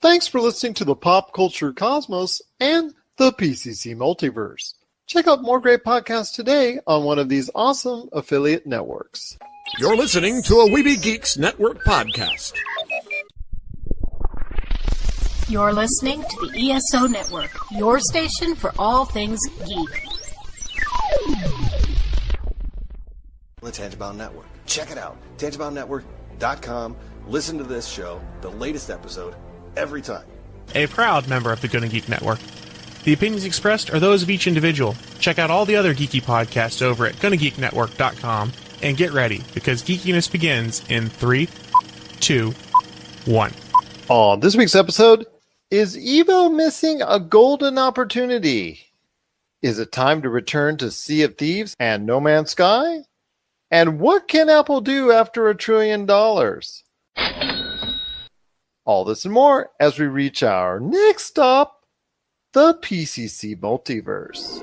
Thanks for listening to the Pop Culture Cosmos and the PCC Multiverse. Check out more great podcasts today on one of these awesome affiliate networks. You're listening to a Weeby Geeks Network podcast. You're listening to the ESO Network, your station for all things geek. The Tangibound Network. Check it out. TangiboundNetwork.com. Listen to this show, the latest episode, every time. A proud member of the Gonna Geek Network. The opinions expressed are those of each individual. Check out all the other geeky podcasts over at GonnaGeekNetwork.com and get ready, because geekiness begins in 3, 2, 1. On this week's episode, is EVO missing a golden opportunity? Is it time to return to Sea of Thieves and No Man's Sky? And what can Apple do after $1 trillion? All this and more as we reach our next stop, the PCC Multiverse.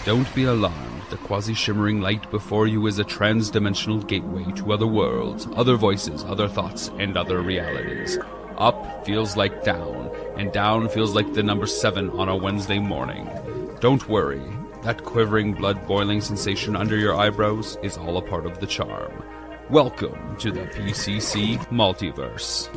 Don't be alarmed. The quasi-shimmering light before you is a trans-dimensional gateway to other worlds, other voices, other thoughts, and other realities. Up feels like down, and down feels like the number 7 on a Wednesday morning. Don't worry. That quivering, blood-boiling sensation under your eyebrows is all a part of the charm. Welcome to the PCC Multiverse.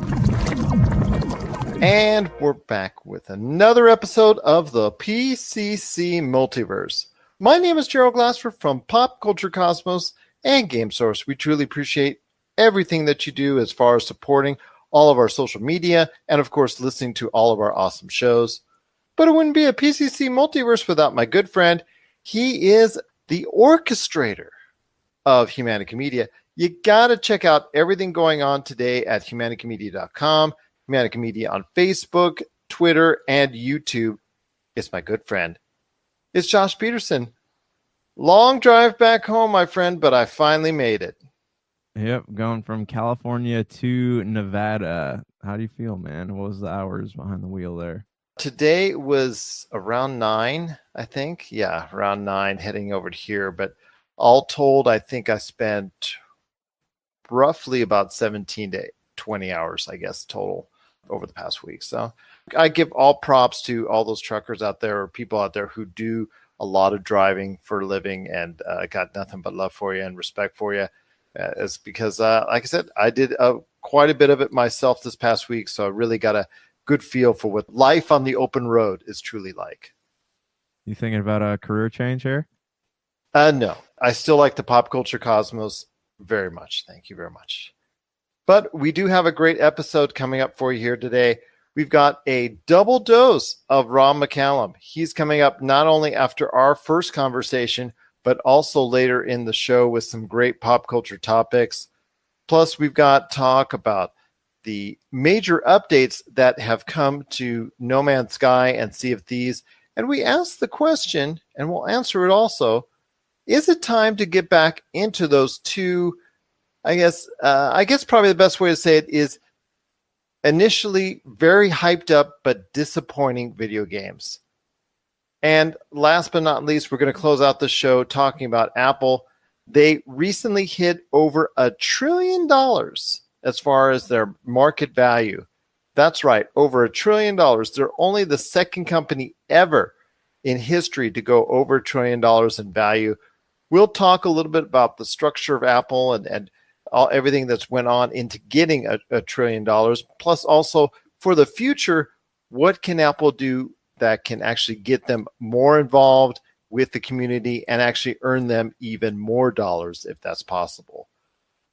And we're back with another episode of the PCC Multiverse. My name is Gerald Glassford from Pop Culture Cosmos and Game Source. We truly appreciate everything that you do as far as supporting all of our social media and, of course, listening to all of our awesome shows. But it wouldn't be a PCC Multiverse without my good friend. He is the orchestrator of Humanica Media. You got to check out everything going on today at humanicamedia.com, Humanica Media on Facebook, Twitter, and YouTube. It's my good friend. It's Josh Peterson. Long drive back home, my friend, but I finally made it. Yep, going from California to Nevada. How do you feel, man? What was the hours behind the wheel there? Today was around 9, I think. Yeah, around 9 heading over to here. But all told, I think I spent roughly about 17 to 20 hours, I guess, total over the past week. So I give all props to all those truckers out there or people out there who do a lot of driving for a living, and I got nothing but love for you and respect for you. It's because, like I said, I did quite a bit of it myself this past week, so I really got a good feel for what life on the open road is truly like. You thinking about a career change here? No, I still like the Pop Culture Cosmos very much. Thank you very much. But we do have a great episode coming up for you here today. We've got a double dose of Rob McCallum. He's coming up not only after our first conversation, but also later in the show with some great pop culture topics. Plus, we've got talk about the major updates that have come to No Man's Sky and Sea of Thieves. And we asked the question, and we'll answer it also, is it time to get back into those two, I guess probably the best way to say it is initially very hyped up but disappointing video games. And last but not least, we're going to close out the show talking about Apple. They recently hit over $1 trillion as far as their market value. That's right, over $1 trillion. They're only the second company ever in history to go over $1 trillion in value. We'll talk a little bit about the structure of Apple and everything that's went on into getting $1 trillion. Plus also for the future, what can Apple do that can actually get them more involved with the community and actually earn them even more dollars if that's possible.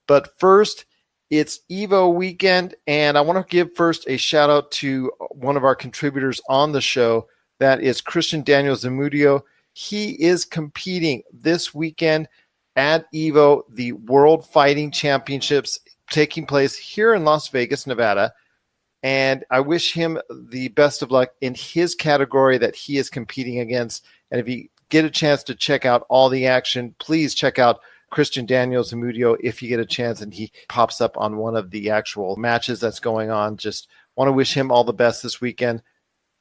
But first, it's EVO weekend, and I want to give first a shout out to one of our contributors on the show. That is Christian Daniel Zamudio. He is competing this weekend at EVO, the World Fighting Championships taking place here in Las Vegas, Nevada. And I wish him the best of luck in his category that he is competing against. And if you get a chance to check out all the action, please check out Christian Daniel Zamudio if you get a chance and he pops up on one of the actual matches that's going on. Just want to wish him all the best this weekend.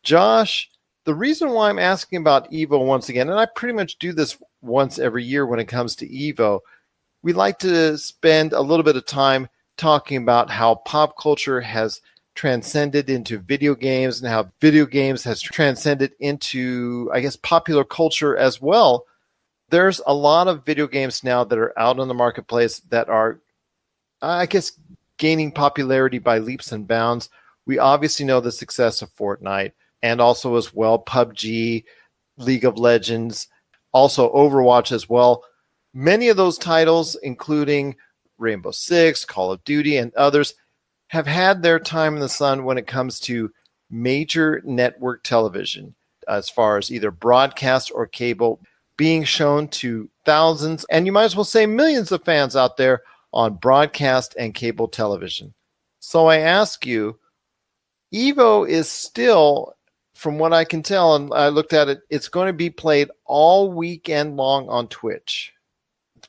Josh, the reason why I'm asking about EVO once again, and I pretty much do this once every year when it comes to EVO, we like to spend a little bit of time talking about how pop culture has transcended into video games and how video games has transcended into, I guess, popular culture as well. There's a lot of video games now that are out on the marketplace that are, I guess, gaining popularity by leaps and bounds. We obviously know the success of Fortnite and also as well PUBG, League of Legends, also Overwatch as well. Many of those titles, including Rainbow Six, Call of Duty, and others, have had their time in the sun when it comes to major network television, as far as either broadcast or cable, being shown to thousands, and you might as well say millions of fans out there on broadcast and cable television. So I ask you, EVO is still, from what I can tell, and I looked at it, it's going to be played all weekend long on Twitch,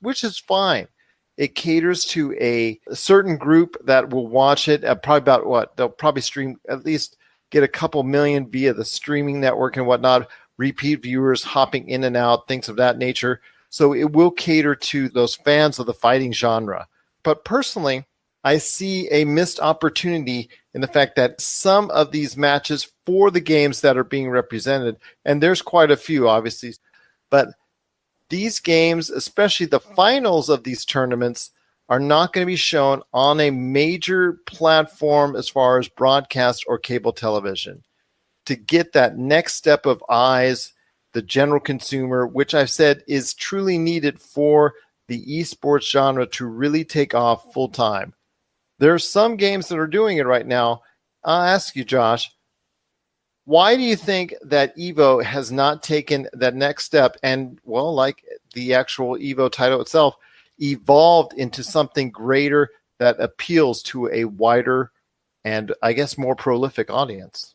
which is fine. It caters to a certain group that will watch it at probably about what? They'll probably stream, at least get a couple million via the streaming network and whatnot, repeat viewers hopping in and out, things of that nature. So it will cater to those fans of the fighting genre. But personally, I see a missed opportunity in the fact that some of these matches for the games that are being represented, and there's quite a few, obviously, but these games, especially the finals of these tournaments, are not going to be shown on a major platform as far as broadcast or cable television. To get that next step of eyes, the general consumer, which I've said is truly needed for the esports genre to really take off full time. There are some games that are doing it right now. I'll ask you, Josh, why do you think that EVO has not taken that next step and, well, like the actual EVO title itself, evolved into something greater that appeals to a wider and, I guess, more prolific audience?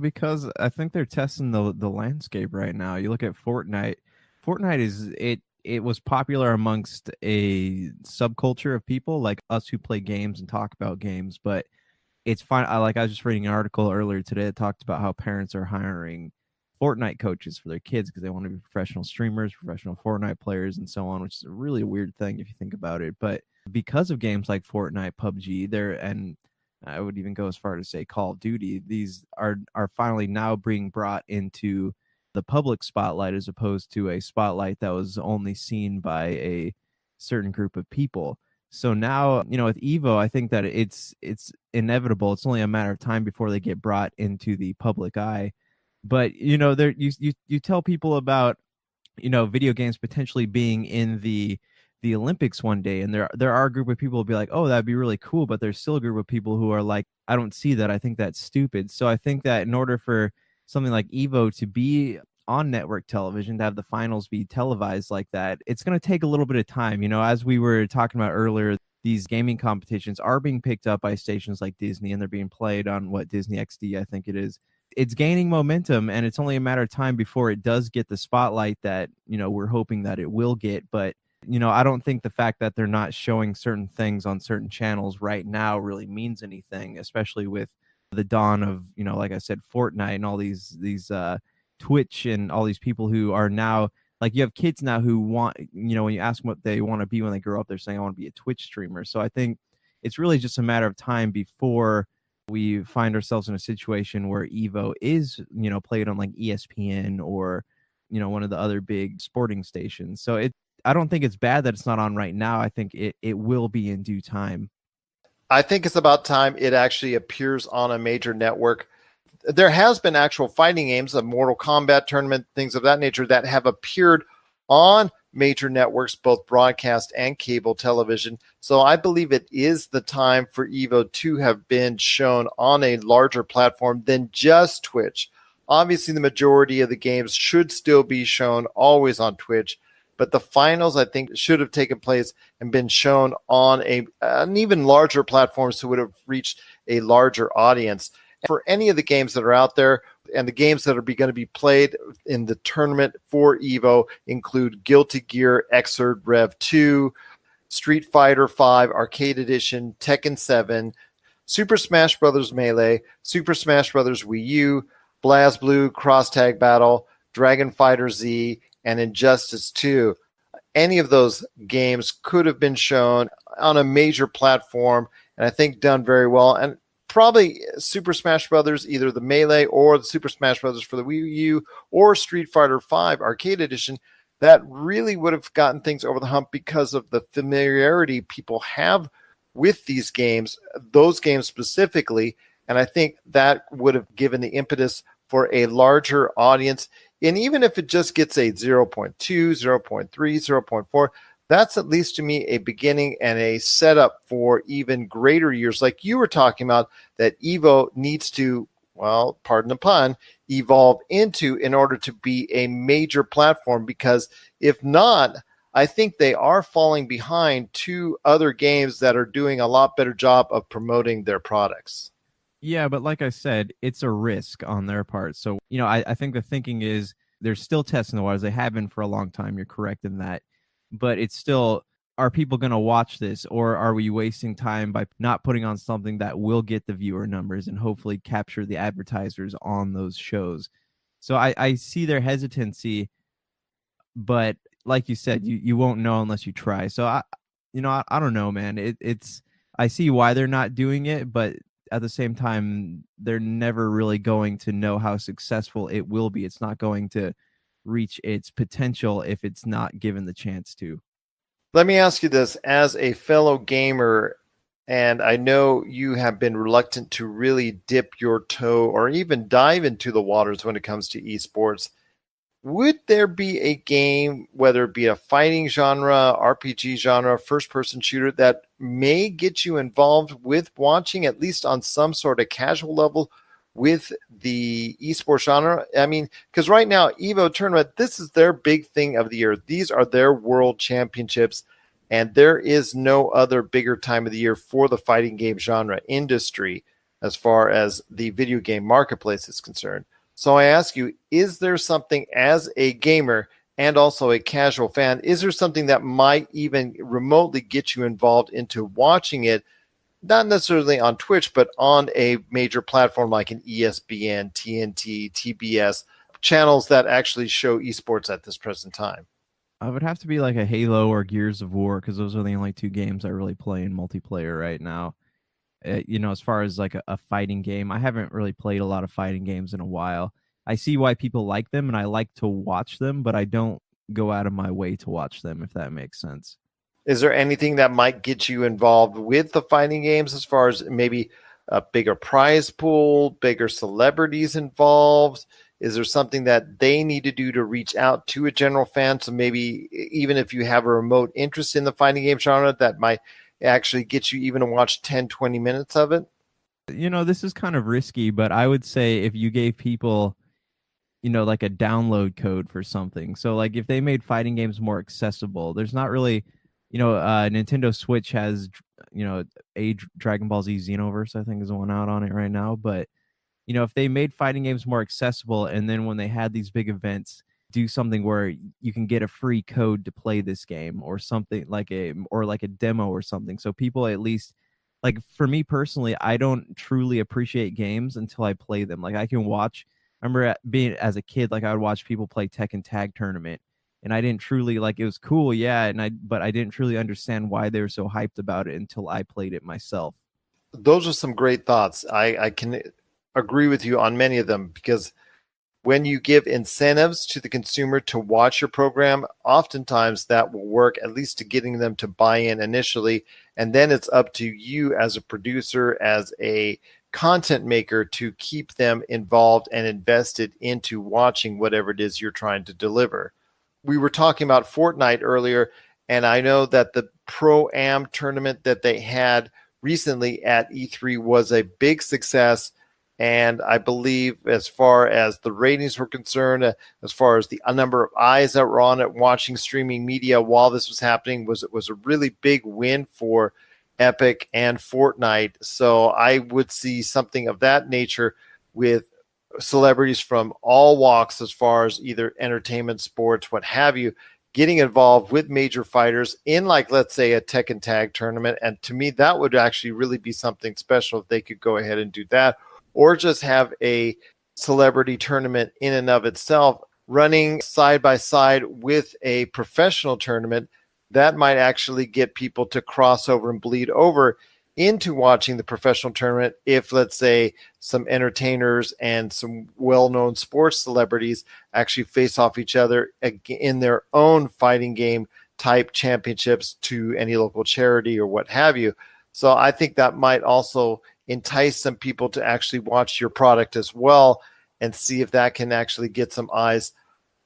Because I think they're testing the landscape right now. You look at Fortnite. Fortnite it was popular amongst a subculture of people like us who play games and talk about games, but it's fine. I was just reading an article earlier today that talked about how parents are hiring Fortnite coaches for their kids because they want to be professional streamers, professional Fortnite players, and so on, which is a really weird thing if you think about it. But because of games like Fortnite, PUBG, and I would even go as far to say Call of Duty, these are finally now being brought into the public spotlight as opposed to a spotlight that was only seen by a certain group of people. So now, with EVO, I think that it's inevitable. It's only a matter of time before they get brought into the public eye. But, there you tell people about, video games potentially being in the Olympics one day, and there are a group of people who will be like, oh, that'd be really cool, but there's still a group of people who are like, I don't see that. I think that's stupid. So I think that in order for something like EVO to be on network television, to have the finals be televised like that, it's going to take a little bit of time. As we were talking about earlier, these gaming competitions are being picked up by stations like Disney, and they're being played on Disney XD, I think it is. It's gaining momentum, and it's only a matter of time before it does get the spotlight that, we're hoping that it will get. But, I don't think the fact that they're not showing certain things on certain channels right now really means anything, especially with the dawn of, like I said, Fortnite and all these Twitch and all these people who are now, like, you have kids now who want, when you ask them what they want to be when they grow up, they're saying, I want to be a Twitch streamer. So I think it's really just a matter of time before we find ourselves in a situation where EVO is, played on like ESPN or, one of the other big sporting stations. So I don't think it's bad that it's not on right now. I think it will be in due time. I think it's about time it actually appears on a major network. There has been actual fighting games, a Mortal Kombat tournament, things of that nature that have appeared on major networks, both broadcast and cable television. So I believe it is the time for EVO to have been shown on a larger platform than just Twitch. Obviously, the majority of the games should still be shown always on Twitch, but the finals, I think, should have taken place and been shown on an even larger platform so it would have reached a larger audience. For any of the games that are out there, and the games that are going to be played in the tournament for EVO include Guilty Gear Xrd Rev 2, Street Fighter V Arcade Edition, Tekken 7, Super Smash Bros. Melee, Super Smash Bros. Wii U, BlazBlue Cross Tag Battle, Dragon Fighter Z, and Injustice 2. any of those games could have been shown on a major platform, and I think done very well. And probably Super Smash Brothers, either the Melee or the Super Smash Brothers for the Wii U or Street Fighter V Arcade Edition, that really would have gotten things over the hump because of the familiarity people have with these games, those games specifically. And I think that would have given the impetus for a larger audience. And even if it just gets a 0.2, 0.3, 0.4, that's at least to me a beginning and a setup for even greater years. Like you were talking about, that EVO needs to, well, pardon the pun, evolve into in order to be a major platform. Because if not, I think they are falling behind two other games that are doing a lot better job of promoting their products. Yeah, but like I said, it's a risk on their part. So, I think the thinking is they're still testing the waters. They have been for a long time. You're correct in that. But it's still, are people going to watch this, or are we wasting time by not putting on something that will get the viewer numbers and hopefully capture the advertisers on those shows? So I see their hesitancy, but like you said, you won't know unless you try. So I don't know, man. I see why they're not doing it, but at the same time, they're never really going to know how successful it will be. It's not going to reach its potential if it's not given the chance to. Let me ask you this, as a fellow gamer, and I know you have been reluctant to really dip your toe or even dive into the waters when it comes to esports. Would there be a game, whether it be a fighting genre, RPG genre, first-person shooter, that may get you involved with watching, at least on some sort of casual level, with the esports genre? I mean, because right now, EVO Tournament, this is their big thing of the year. These are their world championships, and there is no other bigger time of the year for the fighting game genre industry as far as the video game marketplace is concerned. So I ask you, is there something as a gamer and also a casual fan, is there something that might even remotely get you involved into watching it, not necessarily on Twitch, but on a major platform like an ESPN, TNT, TBS, channels that actually show esports at this present time? I would have to be like a Halo or Gears of War, because those are the only two games I really play in multiplayer right now. As far as like a fighting game, I haven't really played a lot of fighting games in a while. I see why people like them, and I like to watch them, but I don't go out of my way to watch them, if that makes sense. Is there anything that might get you involved with the fighting games, as far as maybe a bigger prize pool, bigger celebrities involved? Is there something that they need to do to reach out to a general fan? So maybe even if you have a remote interest in the fighting game genre, that might actually get you even to watch 10, 20 minutes of it? This is kind of risky, but I would say if you gave people, like a download code for something. So like if they made fighting games more accessible, there's not really, Nintendo Switch has, a Dragon Ball Z Xenoverse, I think, is the one out on it right now. But, if they made fighting games more accessible, and then when they had these big events, do something where you can get a free code to play this game, or something like a demo or something. So people, at least, like for me personally, I don't truly appreciate games until I play them. Like I can watch, I remember being as a kid, like I would watch people play Tekken Tag Tournament, and I didn't truly, like, it was cool. Yeah. But I didn't truly understand why they were so hyped about it until I played it myself. Those are some great thoughts. I can agree with you on many of them, because when you give incentives to the consumer to watch your program, oftentimes that will work, at least to getting them to buy in initially. And then it's up to you as a producer, as a content maker, to keep them involved and invested into watching whatever it is you're trying to deliver. We were talking about Fortnite earlier, and I know that the Pro-Am tournament that they had recently at E3 was a big success. And I believe, as far as the ratings were concerned, as far as the number of eyes that were on it watching streaming media while this was happening, was a really big win for Epic and Fortnite. So I would see something of that nature with celebrities from all walks, as far as either entertainment, sports, what have you, getting involved with major fighters in, like, let's say, a Tekken Tag tournament. And to me, that would actually really be something special if they could go ahead and do that. Or just have a celebrity tournament in and of itself, running side by side with a professional tournament, that might actually get people to cross over and bleed over into watching the professional tournament if, let's say, some entertainers and some well-known sports celebrities actually face off each other in their own fighting game type championships to any local charity or what have you. So I think that might also entice some people to actually watch your product as well and see if that can actually get some eyes,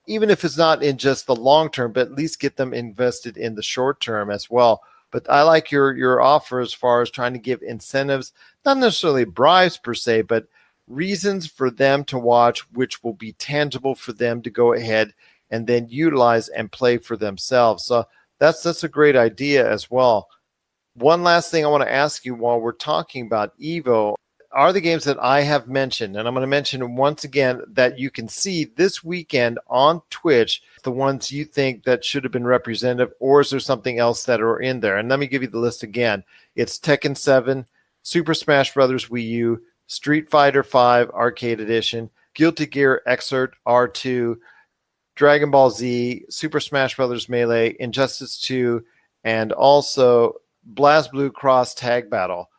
even if it's not in just the long term, but at least get them invested in the short term as well. But I like your offer as far as trying to give incentives, not necessarily bribes per se, but reasons for them to watch, which will be tangible for them to go ahead and then utilize and play for themselves. So that's a great idea as well. One last thing I want to ask you while we're talking about EVO are the games that I have mentioned, and I'm going to mention once again that you can see this weekend on Twitch, the ones you think that should have been representative, or is there something else that are in there? And let me give you the list again. It's Tekken 7, Super Smash Bros. Wii U, Street Fighter V Arcade Edition, Guilty Gear Xrd R2, Dragon Ball Z, Super Smash Bros. Melee, Injustice 2, and also BlazBlue Cross Tag Battle.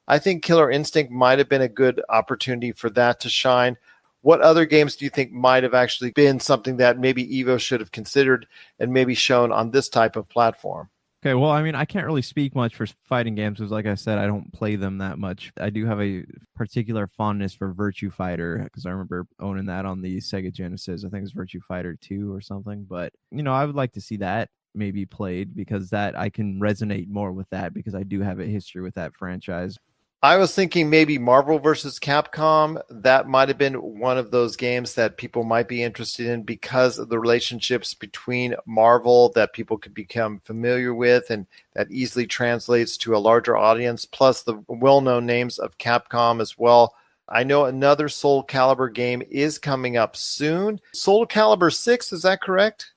I think Killer Instinct might have been a good opportunity for that to shine. What other games do you think might have actually been something that maybe EVO should have considered and maybe shown on this type of platform? Okay, well, I mean, I can't really speak much for fighting games because, like I said, I don't play them that much. I do have a particular fondness for Virtua Fighter because I remember owning that on the Sega Genesis. I think it's Virtua Fighter 2 or something. But, I would like to see that maybe played because that I can resonate more with that because I do have a history with that franchise. I was thinking maybe Marvel versus Capcom. That might have been one of those games that people might be interested in because of the relationships between Marvel that people could become familiar with and that easily translates to a larger audience, plus the well-known names of Capcom as well. I know another Soul Calibur game is coming up soon. Soul Calibur 6, is that correct?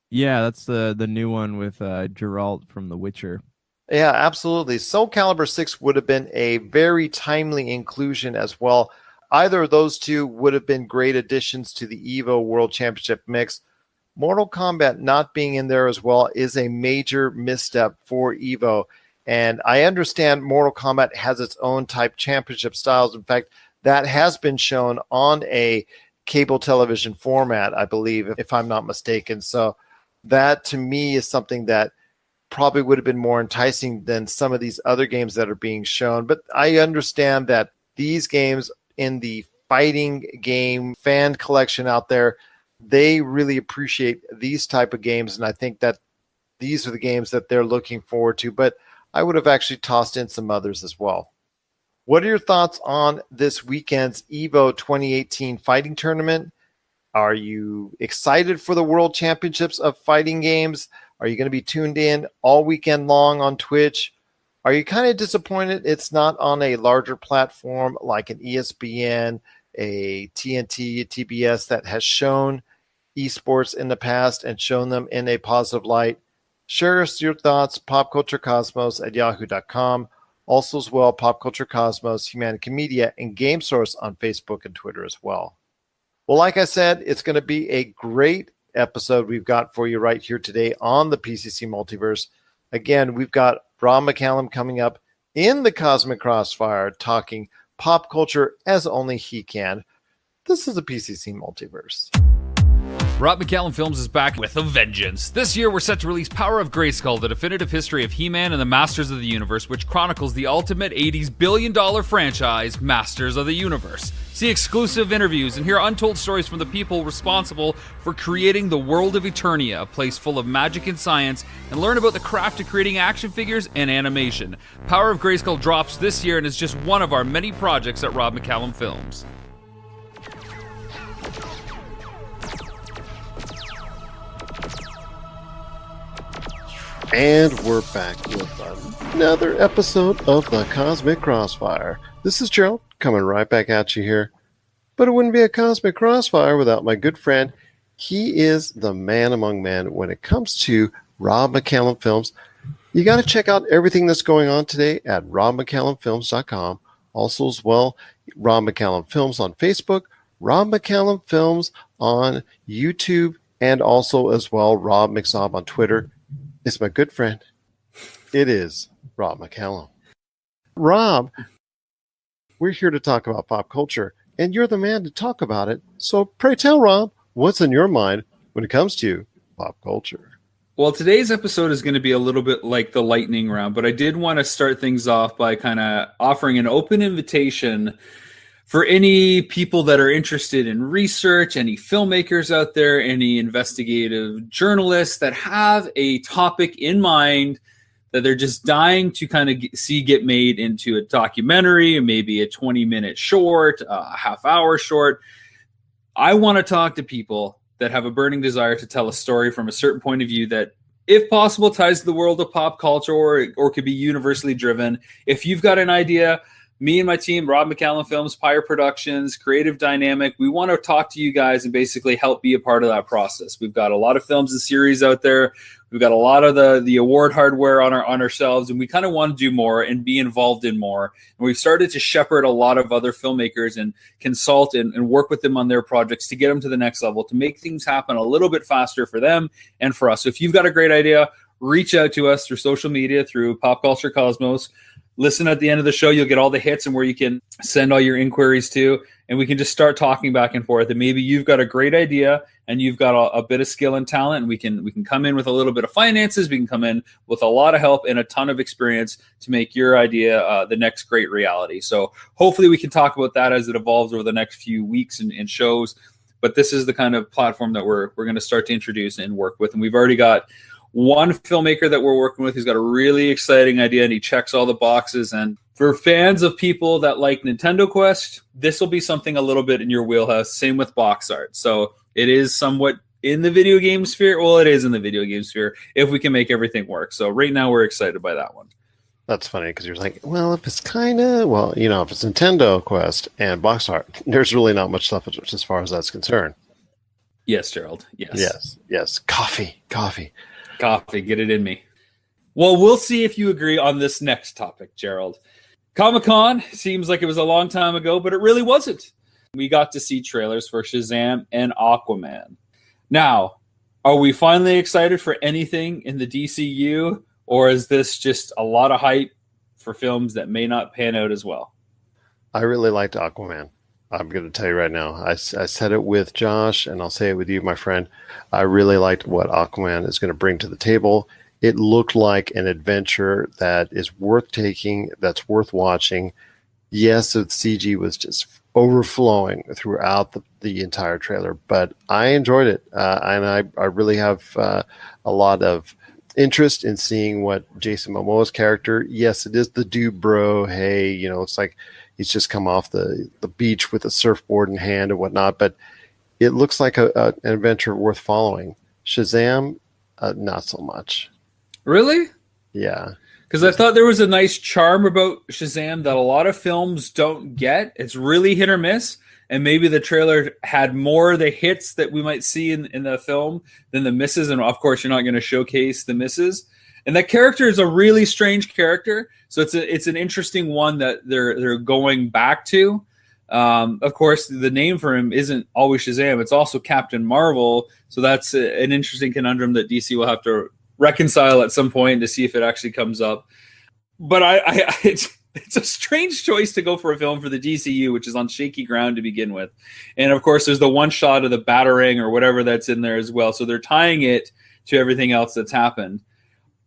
Yeah, that's the new one with Geralt from The Witcher. Yeah, absolutely. Soul Calibur 6 would have been a very timely inclusion as well. Either of those two would have been great additions to the EVO World Championship mix. Mortal Kombat not being in there as well is a major misstep for EVO. And I understand Mortal Kombat has its own type championship styles. In fact, that has been shown on a cable television format, I believe, if I'm not mistaken. So that to me is something that probably would have been more enticing than some of these other games that are being shown. But I understand that these games in the fighting game fan collection out there, they really appreciate these type of games. And I think that these are the games that they're looking forward to. But I would have actually tossed in some others as well. What are your thoughts on this weekend's EVO 2018 fighting tournament? Are you excited for the World Championships of fighting games? Are you going to be tuned in all weekend long on Twitch? Are you kind of disappointed it's not on a larger platform like an ESPN, a TNT, TBS that has shown esports in the past and shown them in a positive light? Share us your thoughts, popculturecosmos@yahoo.com. Also as well, Pop Culture Cosmos, Humanica Media, and Game Source on Facebook and Twitter as well. Well, like I said, it's going to be a great episode we've got for you right here today on the PCC Multiverse. Again, we've got Rob McCallum coming up in the Cosmic Crossfire talking pop culture as only he can. This is the PCC Multiverse. Rob McCallum Films is back with a vengeance. This year, we're set to release Power of Grayskull, the definitive history of He-Man and the Masters of the Universe, which chronicles the ultimate 80s billion-dollar franchise, Masters of the Universe. See exclusive interviews and hear untold stories from the people responsible for creating the world of Eternia, a place full of magic and science, and learn about the craft of creating action figures and animation. Power of Grayskull drops this year and is just one of our many projects at Rob McCallum Films. And we're back with another episode of the Cosmic Crossfire. This is Gerald coming right back at you here. But it wouldn't be a Cosmic Crossfire without my good friend. He is the man among men when it comes to Rob McCallum Films. You got to check out everything that's going on today at robmccallumfilms.com. Also as well, Rob McCallum Films on Facebook, Rob McCallum Films on YouTube and also as well Rob McCallum on Twitter. It's my good friend. It is Rob McCallum. Rob, we're here to talk about pop culture, and you're the man to talk about it. So pray tell, Rob, what's in your mind when it comes to pop culture? Well, today's episode is going to be a little bit like the lightning round, but I did want to start things off by kind of offering an open invitation for any people that are interested in research, any filmmakers out there, any investigative journalists that have a topic in mind that they're just dying to kind of see get made into a documentary, maybe a 20-minute short, a half-hour short. I want to talk to people that have a burning desire to tell a story from a certain point of view that, if possible, ties to the world of pop culture or could be universally driven. If you've got an idea, me and my team, Rob McCallum Films, Pyre Productions, Creative Dynamic, we want to talk to you guys and basically help be a part of that process. We've got a lot of films and series out there. We've got a lot of the award hardware on our shelves, and we kind of want to do more and be involved in more. And we've started to shepherd a lot of other filmmakers and consult and work with them on their projects to get them to the next level, to make things happen a little bit faster for them and for us. So if you've got a great idea, reach out to us through social media, through Pop Culture Cosmos. Listen at the end of the show. You'll get all the hits and where you can send all your inquiries to, and we can just start talking back and forth. And maybe you've got a great idea and you've got a bit of skill and talent, and we can come in with a little bit of finances. We can come in with a lot of help and a ton of experience to make your idea the next great reality. So hopefully we can talk about that as it evolves over the next few weeks and shows. But this is the kind of platform that we're going to start to introduce and work with. And we've already got one filmmaker that we're working with who's got a really exciting idea, and he checks all the boxes. And for fans of people that like Nintendo Quest, this will be something a little bit in your wheelhouse. Same with box art. So it is somewhat in the video game sphere. Well, it is in the video game sphere if we can make everything work. So right now we're excited by that one. That's funny because you're like, well, if it's kind of, well, you know, if it's Nintendo Quest and box art, there's really not much stuff as far as that's concerned. Yes, Gerald. Yes. Coffee. Get it in me. Well, we'll see if you agree on this next topic, Gerald. Comic-Con seems like it was a long time ago, but it really wasn't. We got to see trailers for Shazam and Aquaman. Now, are we finally excited for anything in the DCU, or is this just a lot of hype for films that may not pan out as well? I really liked Aquaman. I'm going to tell you right now. I said it with Josh, and I'll say it with you, my friend. I really liked what Aquaman is going to bring to the table. It looked like an adventure that is worth taking, that's worth watching. Yes, the CG was just overflowing throughout the entire trailer, but I enjoyed it. And I really have a lot of interest in seeing what Jason Momoa's character, yes, it is the dude bro. Hey, you know, it's like he's just come off the beach with a surfboard in hand and whatnot, but it looks like an adventure worth following. Shazam, not so much. Really? Yeah. Because I thought there was a nice charm about Shazam that a lot of films don't get. It's really hit or miss. And maybe the trailer had more of the hits that we might see in the film than the misses. And of course, you're not going to showcase the misses. And that character is a really strange character. So it's an interesting one that they're going back to. Of course, the name for him isn't always Shazam. It's also Captain Marvel. So that's an interesting conundrum that DC will have to reconcile at some point to see if it actually comes up. But it's a strange choice to go for a film for the DCU, which is on shaky ground to begin with. And of course, there's the one shot of the Batarang or whatever that's in there as well. So they're tying it to everything else that's happened.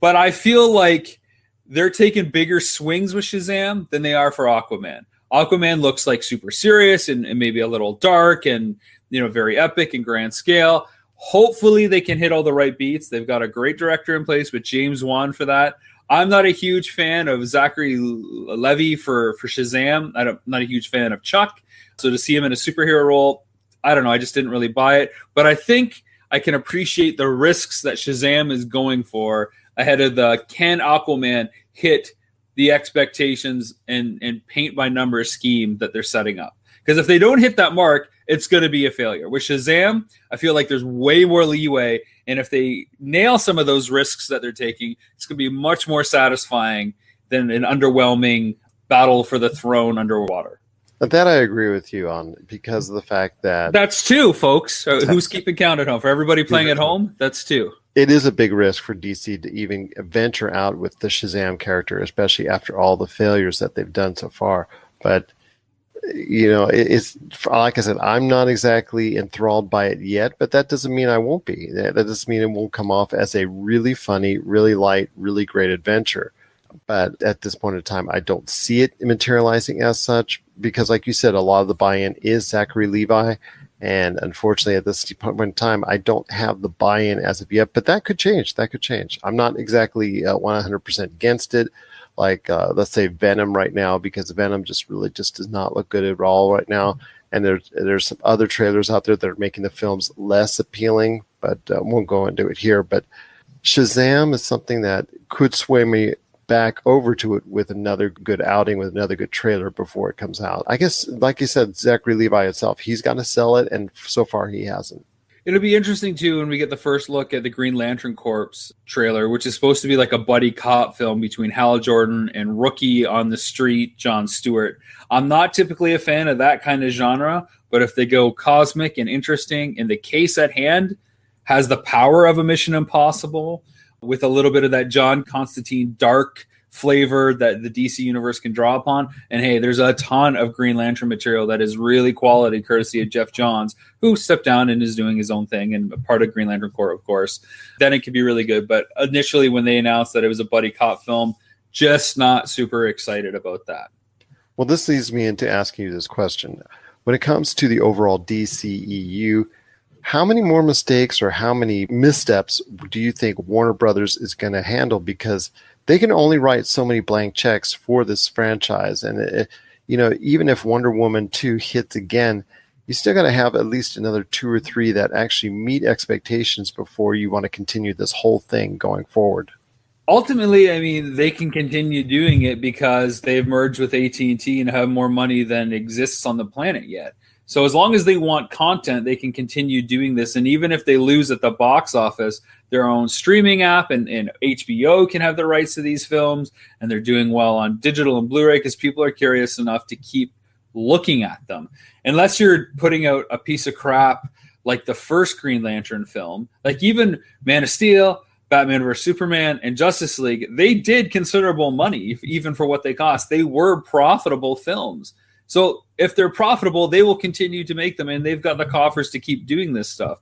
But I feel like they're taking bigger swings with Shazam than they are for Aquaman. Aquaman looks like super serious and maybe a little dark and, you know, very epic and grand scale. Hopefully they can hit all the right beats. They've got a great director in place with James Wan for that. I'm not a huge fan of Zachary Levi for Shazam. I'm not a huge fan of Chuck. So to see him in a superhero role, I don't know. I just didn't really buy it. But I think I can appreciate the risks that Shazam is going for ahead of the can Aquaman hit the expectations and paint by numbers scheme that they're setting up. Because if they don't hit that mark, it's going to be a failure. With Shazam, I feel like there's way more leeway. And if they nail some of those risks that they're taking, it's going to be much more satisfying than an underwhelming battle for the throne underwater. That I agree with you on, because of the fact that That's two, folks. Who's keeping count at home? For everybody playing at home, that's two. it is a big risk for DC to even venture out with the Shazam character, especially after all the failures that they've done so far. But it's like I said, I'm not exactly enthralled by it yet, but that doesn't mean I won't be. That doesn't mean it won't come off as a really funny, really light, really great adventure. But at this point in time, I don't see it materializing as such, because like you said, a lot of the buy-in is Zachary Levi. And unfortunately, at this point in time, I don't have the buy-in as of yet, but that could change. I'm not exactly 100% against it. Like, let's say Venom right now, because Venom just does not look good at all right now. And there's some other trailers out there that are making the films less appealing, but won't go into it here. But Shazam is something that could sway me back over to it with another good outing, with another good trailer before it comes out. I guess, like you said, Zachary Levi himself, he's got to sell it, and so far he hasn't. It'll be interesting, too, when we get the first look at the Green Lantern Corps trailer, which is supposed to be like a buddy cop film between Hal Jordan and rookie on the street, Jon Stewart. I'm not typically a fan of that kind of genre, but if they go cosmic and interesting, and the case at hand has the power of a Mission Impossible with a little bit of that John Constantine dark flavor that the DC universe can draw upon. And hey, there's a ton of Green Lantern material that is really quality, courtesy of Jeff Johns, who stepped down and is doing his own thing and part of Green Lantern Corps, of course. Then it could be really good. But initially, when they announced that it was a buddy cop film, just not super excited about that. Well, this leads me into asking you this question. When it comes to the overall DCEU, how many more mistakes or how many missteps do you think Warner Brothers is going to handle? Because they can only write so many blank checks for this franchise. And, even if Wonder Woman 2 hits again, you still got to have at least another 2 or 3 that actually meet expectations before you want to continue this whole thing going forward. Ultimately, I mean, they can continue doing it because they've merged with AT&T and have more money than exists on the planet yet. So as long as they want content, they can continue doing this. And even if they lose at the box office, their own streaming app and HBO can have the rights to these films. And they're doing well on digital and Blu-ray because people are curious enough to keep looking at them. Unless you're putting out a piece of crap like the first Green Lantern film, like even Man of Steel, Batman vs. Superman, and Justice League, they did considerable money, even for what they cost. They were profitable films. So if they're profitable, they will continue to make them, and they've got the coffers to keep doing this stuff.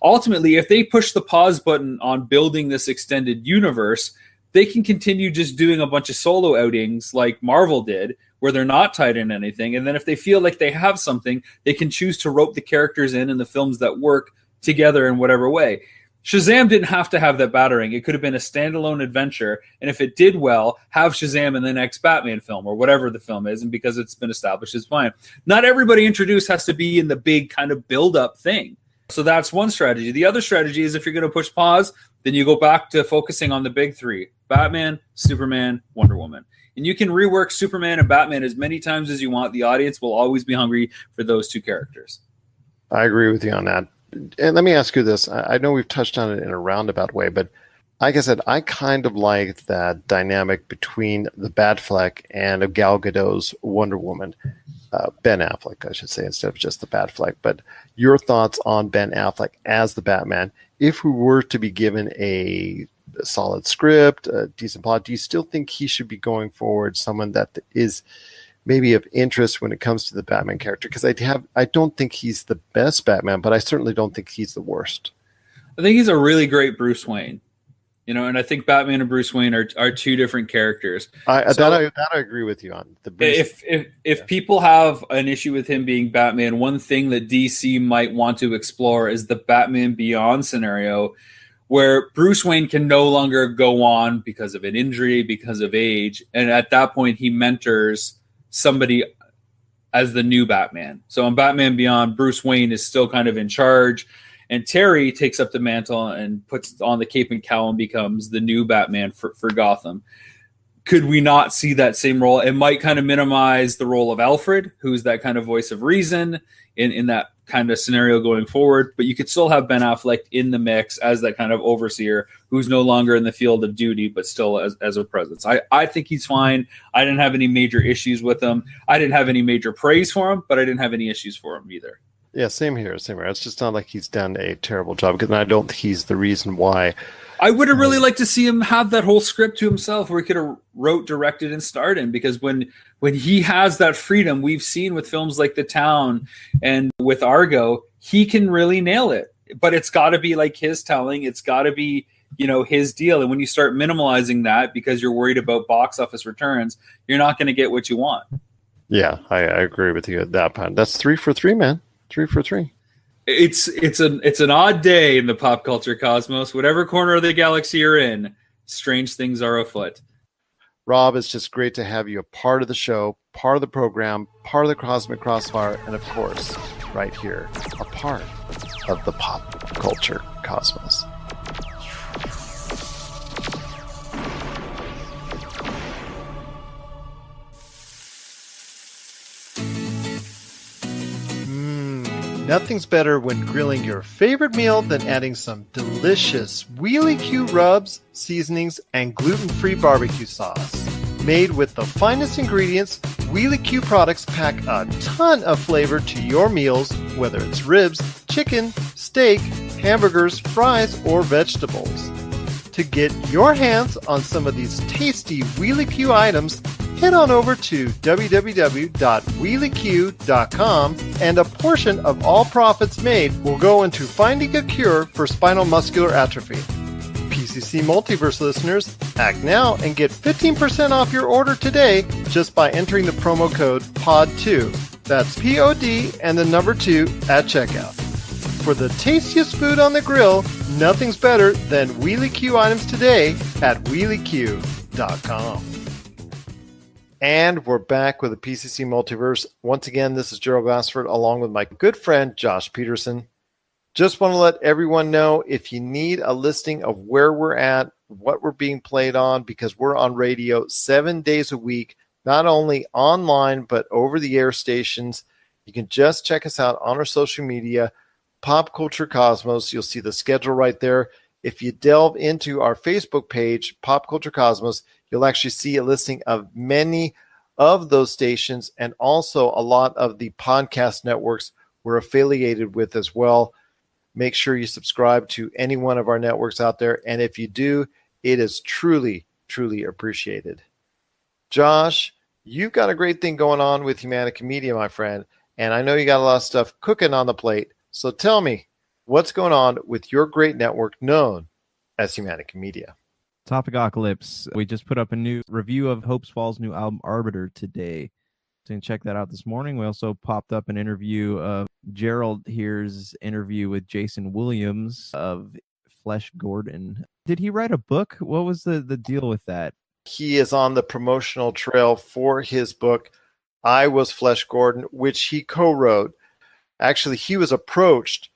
Ultimately, if they push the pause button on building this extended universe, they can continue just doing a bunch of solo outings like Marvel did, where they're not tied in anything. And then if they feel like they have something, they can choose to rope the characters in the films that work together in whatever way. Shazam didn't have to have that battering. It could have been a standalone adventure. And if it did well, have Shazam in the next Batman film or whatever the film is. And because it's been established, it's fine. Not everybody introduced has to be in the big kind of build-up thing. So that's one strategy. The other strategy is if you're going to push pause, then you go back to focusing on the big three: Batman, Superman, Wonder Woman. And you can rework Superman and Batman as many times as you want. The audience will always be hungry for those two characters. I agree with you on that. And let me ask you this. I know we've touched on it in a roundabout way, but like I said, I kind of like that dynamic between the Batfleck and of Gal Gadot's Wonder Woman. Ben Affleck, I should say, instead of just the Batfleck. But your thoughts on Ben Affleck as the Batman, if we were to be given a solid script, a decent plot, do you still think he should be going forward someone that is maybe of interest when it comes to the Batman character? Because I don't think he's the best Batman, but I certainly don't think he's the worst. I think he's a really great Bruce Wayne. And I think Batman and Bruce Wayne are two different characters. That I agree with you on. If people have an issue with him being Batman, one thing that DC might want to explore is the Batman Beyond scenario, where Bruce Wayne can no longer go on because of an injury, because of age. And at that point, he mentors somebody as the new Batman. So in Batman Beyond, Bruce Wayne is still kind of in charge, and Terry takes up the mantle and puts on the cape and cowl and becomes the new Batman for Gotham. could we not see that same role? It might kind of minimize the role of Alfred, who's that kind of voice of reason in that kind of scenario going forward. But you could still have Ben Affleck in the mix as that kind of overseer who's no longer in the field of duty, but still as a presence. I think he's fine. I didn't have any major issues with him. I didn't have any major praise for him, but I didn't have any issues for him either. Yeah, same here. It's just not like he's done a terrible job, because I don't think he's the reason why. I would have really liked to see him have that whole script to himself where he could have wrote, directed, and starred in, because when he has that freedom, we've seen with films like The Town and with Argo, he can really nail it. But it's got to be like his telling. It's got to be, his deal. And when you start minimalizing that because you're worried about box office returns, you're not going to get what you want. Yeah, I agree with you at that point. That's 3 for 3, man. 3 for 3. It's an odd day in the pop culture cosmos. Whatever corner of the galaxy you're in, strange things are afoot. Rob, it's just great to have you a part of the show, part of the program, part of the Cosmic Crossfire, and of course, right here, a part of the pop culture cosmos. Nothing's better when grilling your favorite meal than adding some delicious Wheelie Q rubs, seasonings, and gluten-free barbecue sauce. Made with the finest ingredients, Wheelie Q products pack a ton of flavor to your meals, whether it's ribs, chicken, steak, hamburgers, fries, or vegetables. To get your hands on some of these tasty Wheelie Q items, head on over to www.wheelieq.com, and a portion of all profits made will go into finding a cure for spinal muscular atrophy. PCC Multiverse listeners, act now and get 15% off your order today just by entering the promo code POD2. That's POD and the number 2 at checkout. For the tastiest food on the grill, nothing's better than Wheelie Q items today at wheelieq.com. And we're back with the PCC Multiverse. Once again, this is Gerald Bassford along with my good friend Josh Peterson. Just want to let everyone know, if you need a listing of where we're at, what we're being played on, because we're on radio 7 days a week, not only online, but over the air stations. You can just check us out on our social media, Pop Culture Cosmos. You'll see the schedule right there. If you delve into our Facebook page, Pop Culture Cosmos, you'll actually see a listing of many of those stations, and also a lot of the podcast networks we're affiliated with as well. Make sure you subscribe to any one of our networks out there. And if you do, it is truly, truly appreciated. Josh, you've got a great thing going on with Humanica Media, my friend. And I know you got a lot of stuff cooking on the plate. So tell me, what's going on with your great network known as Humanica Media? Topicocalypse. We just put up a new review of Hope's Fall's new album Arbiter today. So you can check that out this morning. We also popped up an interview of Gerald here's interview with Jason Williams of Flesh Gordon. Did he write a book? What was the deal with that? He is on the promotional trail for his book, I Was Flesh Gordon, which he co-wrote. Actually, he was approached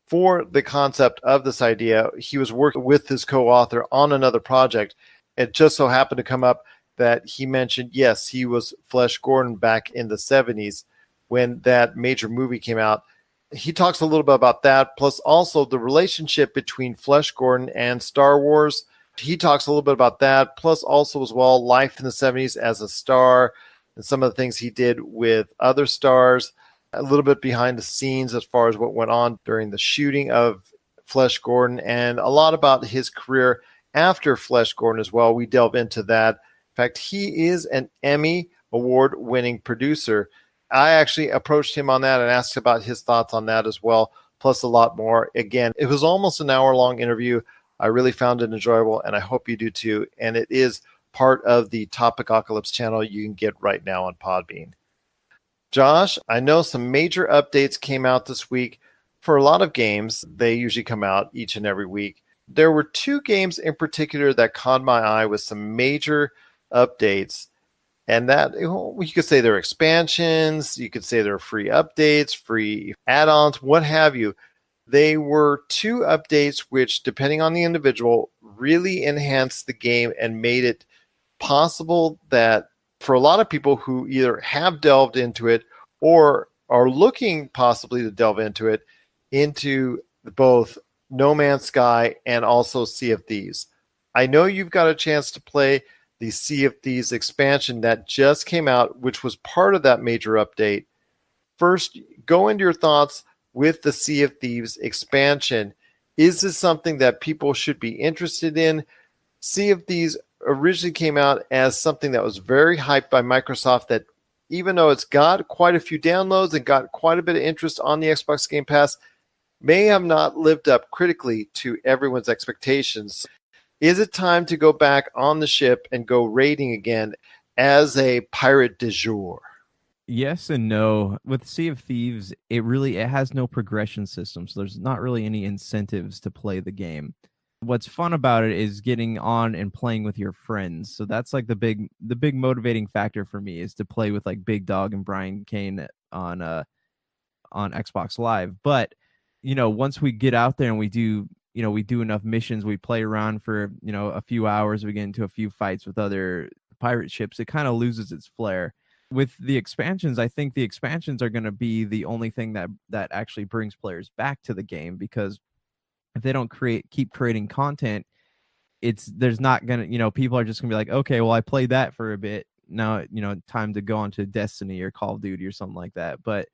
for the concept of this idea. He was working with his co-author on another project. It just so happened to come up that he mentioned, yes, he was Flesh Gordon back in the 70s when that major movie came out. He talks a little bit about that, plus also the relationship between Flesh Gordon and Star Wars. He talks a little bit about that, plus also as well life in the 70s as a star and some of the things he did with other stars. A little bit behind the scenes as far as what went on during the shooting of Flesh Gordon, and a lot about his career after Flesh Gordon as well. We delve into that. In fact, he is an Emmy award-winning producer. I actually approached him on that and asked about his thoughts on that as well, plus a lot more. Again, it was almost an hour-long interview. I really found it enjoyable, and I hope you do too. And it is part of the Topicocalypse channel you can get right now on Podbean. Josh, I know some major updates came out this week for a lot of games. They usually come out each and every week. There were 2 games in particular that caught my eye with some major updates. And that, you could say they're expansions, you could say they're free updates, free add-ons, what have you. They were 2 updates which, depending on the individual, really enhanced the game and made it possible that for a lot of people who either have delved into it or are looking possibly to delve into it, into both No Man's Sky and also Sea of Thieves. I know you've got a chance to play the Sea of Thieves expansion that just came out, which was part of that major update. First, go into your thoughts with the Sea of Thieves expansion. Is this something that people should be interested in? Sea of Thieves originally came out as something that was very hyped by Microsoft, that even though it's got quite a few downloads and got quite a bit of interest on the Xbox Game Pass, may have not lived up critically to everyone's expectations. Is it time to go back on the ship and go raiding again as a pirate du jour? Yes and no. With Sea of Thieves, it has no progression system, so there's not really any incentives to play the game. What's fun about it is getting on and playing with your friends. So that's like the big motivating factor for me, is to play with like Big Dog and Brian Kane on Xbox Live. But once we get out there and we do enough missions, we play around for a few hours, we get into a few fights with other pirate ships, it kind of loses its flair. With the expansions, I think the expansions are going to be the only thing that actually brings players back to the game, because if they don't keep creating content, there's not going to, people are just going to be like, okay, well, I played that for a bit. Now, time to go on to Destiny or Call of Duty or something like that. But,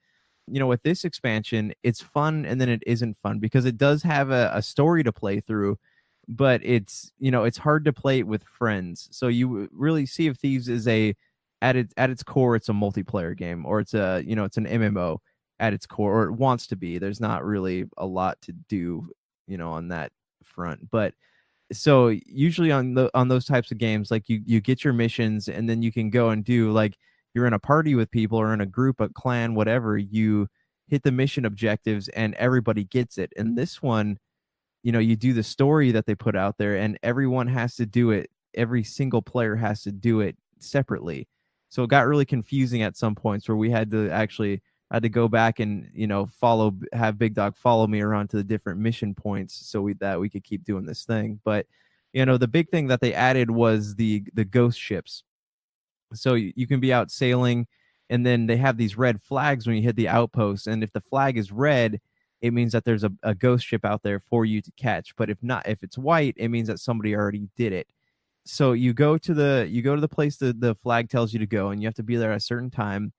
with this expansion, it's fun and then it isn't fun, because it does have a story to play through, but it's hard to play it with friends. So you really, Sea of Thieves is at its core, it's a multiplayer game, or it's it's an MMO at its core, or it wants to be. There's not really a lot to do, on that front. But so usually on those types of games, like you get your missions, and then you can go and do, like, you're in a party with people or in a group, a clan, whatever, you hit the mission objectives and everybody gets it. And this one, you do the story that they put out there, and everyone has to do it. Every single player has to do it separately. So it got really confusing at some points, where we had to go back and have Big Dog follow me around to the different mission points, so we could keep doing this thing. But the big thing that they added was the ghost ships. So you can be out sailing, and then they have these red flags when you hit the outpost, and if the flag is red, it means that there's a ghost ship out there for you to catch. But if it's white, it means that somebody already did it. So you go to the place the flag tells you to go, and you have to be there at a certain time,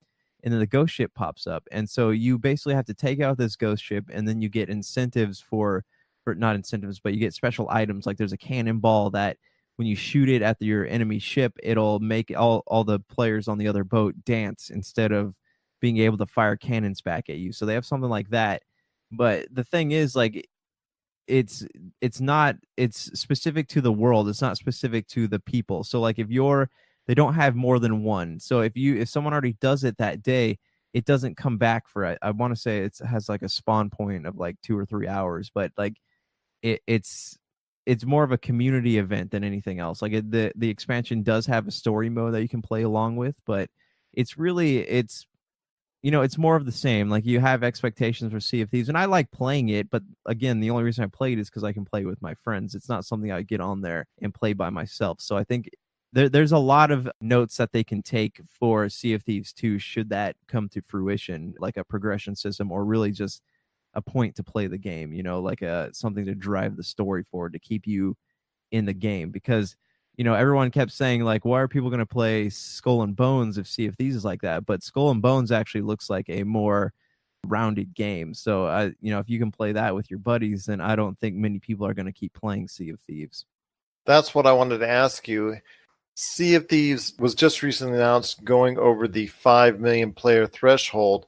and then the ghost ship pops up. And so you basically have to take out this ghost ship, and then you get incentives for not incentives, but you get special items. Like there's a cannonball that when you shoot it at your enemy ship, it'll make all the players on the other boat dance instead of being able to fire cannons back at you. So they have something like that. But the thing is, like, it's specific to the world. It's not specific to the people. So like they don't have more than one. So if someone already does it that day, it doesn't come back for, I want to say it has like a spawn point of like 2 or 3 hours, but like it's more of a community event than anything else. Like the expansion does have a story mode that you can play along with, but it's more of the same. Like you have expectations for Sea of Thieves, and I like playing it, but again, the only reason I played is because I can play with my friends. It's not something I get on there and play by myself. So I think there's a lot of notes that they can take for Sea of Thieves 2 should that come to fruition, like a progression system, or really just a point to play the game, like something to drive the story forward, to keep you in the game. Because everyone kept saying, like, why are people going to play Skull and Bones if Sea of Thieves is like that? But Skull and Bones actually looks like a more rounded game. So if you can play that with your buddies, then I don't think many people are going to keep playing Sea of Thieves. That's what I wanted to ask you. Sea of Thieves was just recently announced going over the 5 million player threshold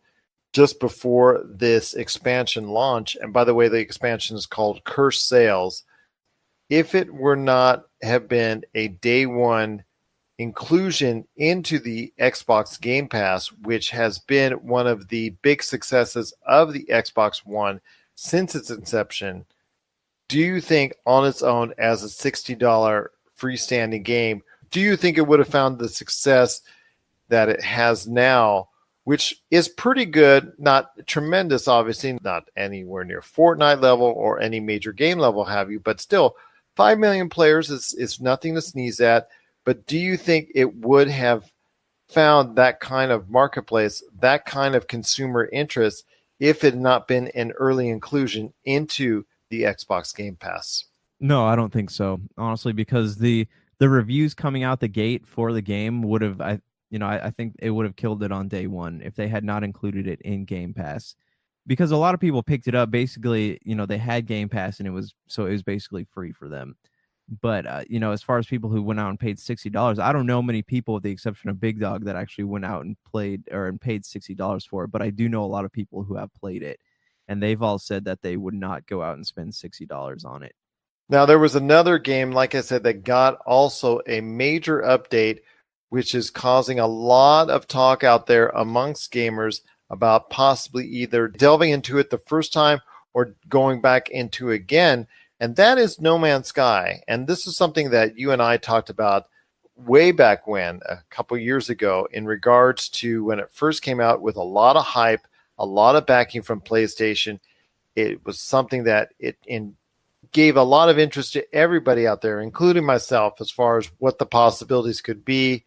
just before this expansion launch. And by the way, the expansion is called Cursed Sails. If it were not have been a day one inclusion into the Xbox Game Pass, which has been one of the big successes of the Xbox One since its inception, do you think on its own as a $60 freestanding game, do you think it would have found the success that it has now, which is pretty good, not tremendous, obviously, not anywhere near Fortnite level or any major game level have you, but still 5 million players is nothing to sneeze at. but do you think it would have found that kind of marketplace, that kind of consumer interest, if it had not been an early inclusion into the Xbox Game Pass? No, I don't think so, honestly, because the reviews coming out the gate for the game would have, I think it would have killed it on day one if they had not included it in Game Pass. Because a lot of people picked it up. Basically, they had Game Pass, and it was basically free for them. But as far as people who went out and paid $60, I don't know many people, with the exception of Big Dog, that actually went out and played and paid $60 for it. But I do know a lot of people who have played it, and they've all said that they would not go out and spend $60 on it. Now, there was another game, like I said, that got also a major update, which is causing a lot of talk out there amongst gamers about possibly either delving into it the first time or going back into it again, and that is No Man's Sky. And this is something that you and I talked about way back when, a couple years ago, in regards to when it first came out with a lot of hype, a lot of backing from PlayStation. It was something that gave a lot of interest to everybody out there, including myself, as far as what the possibilities could be.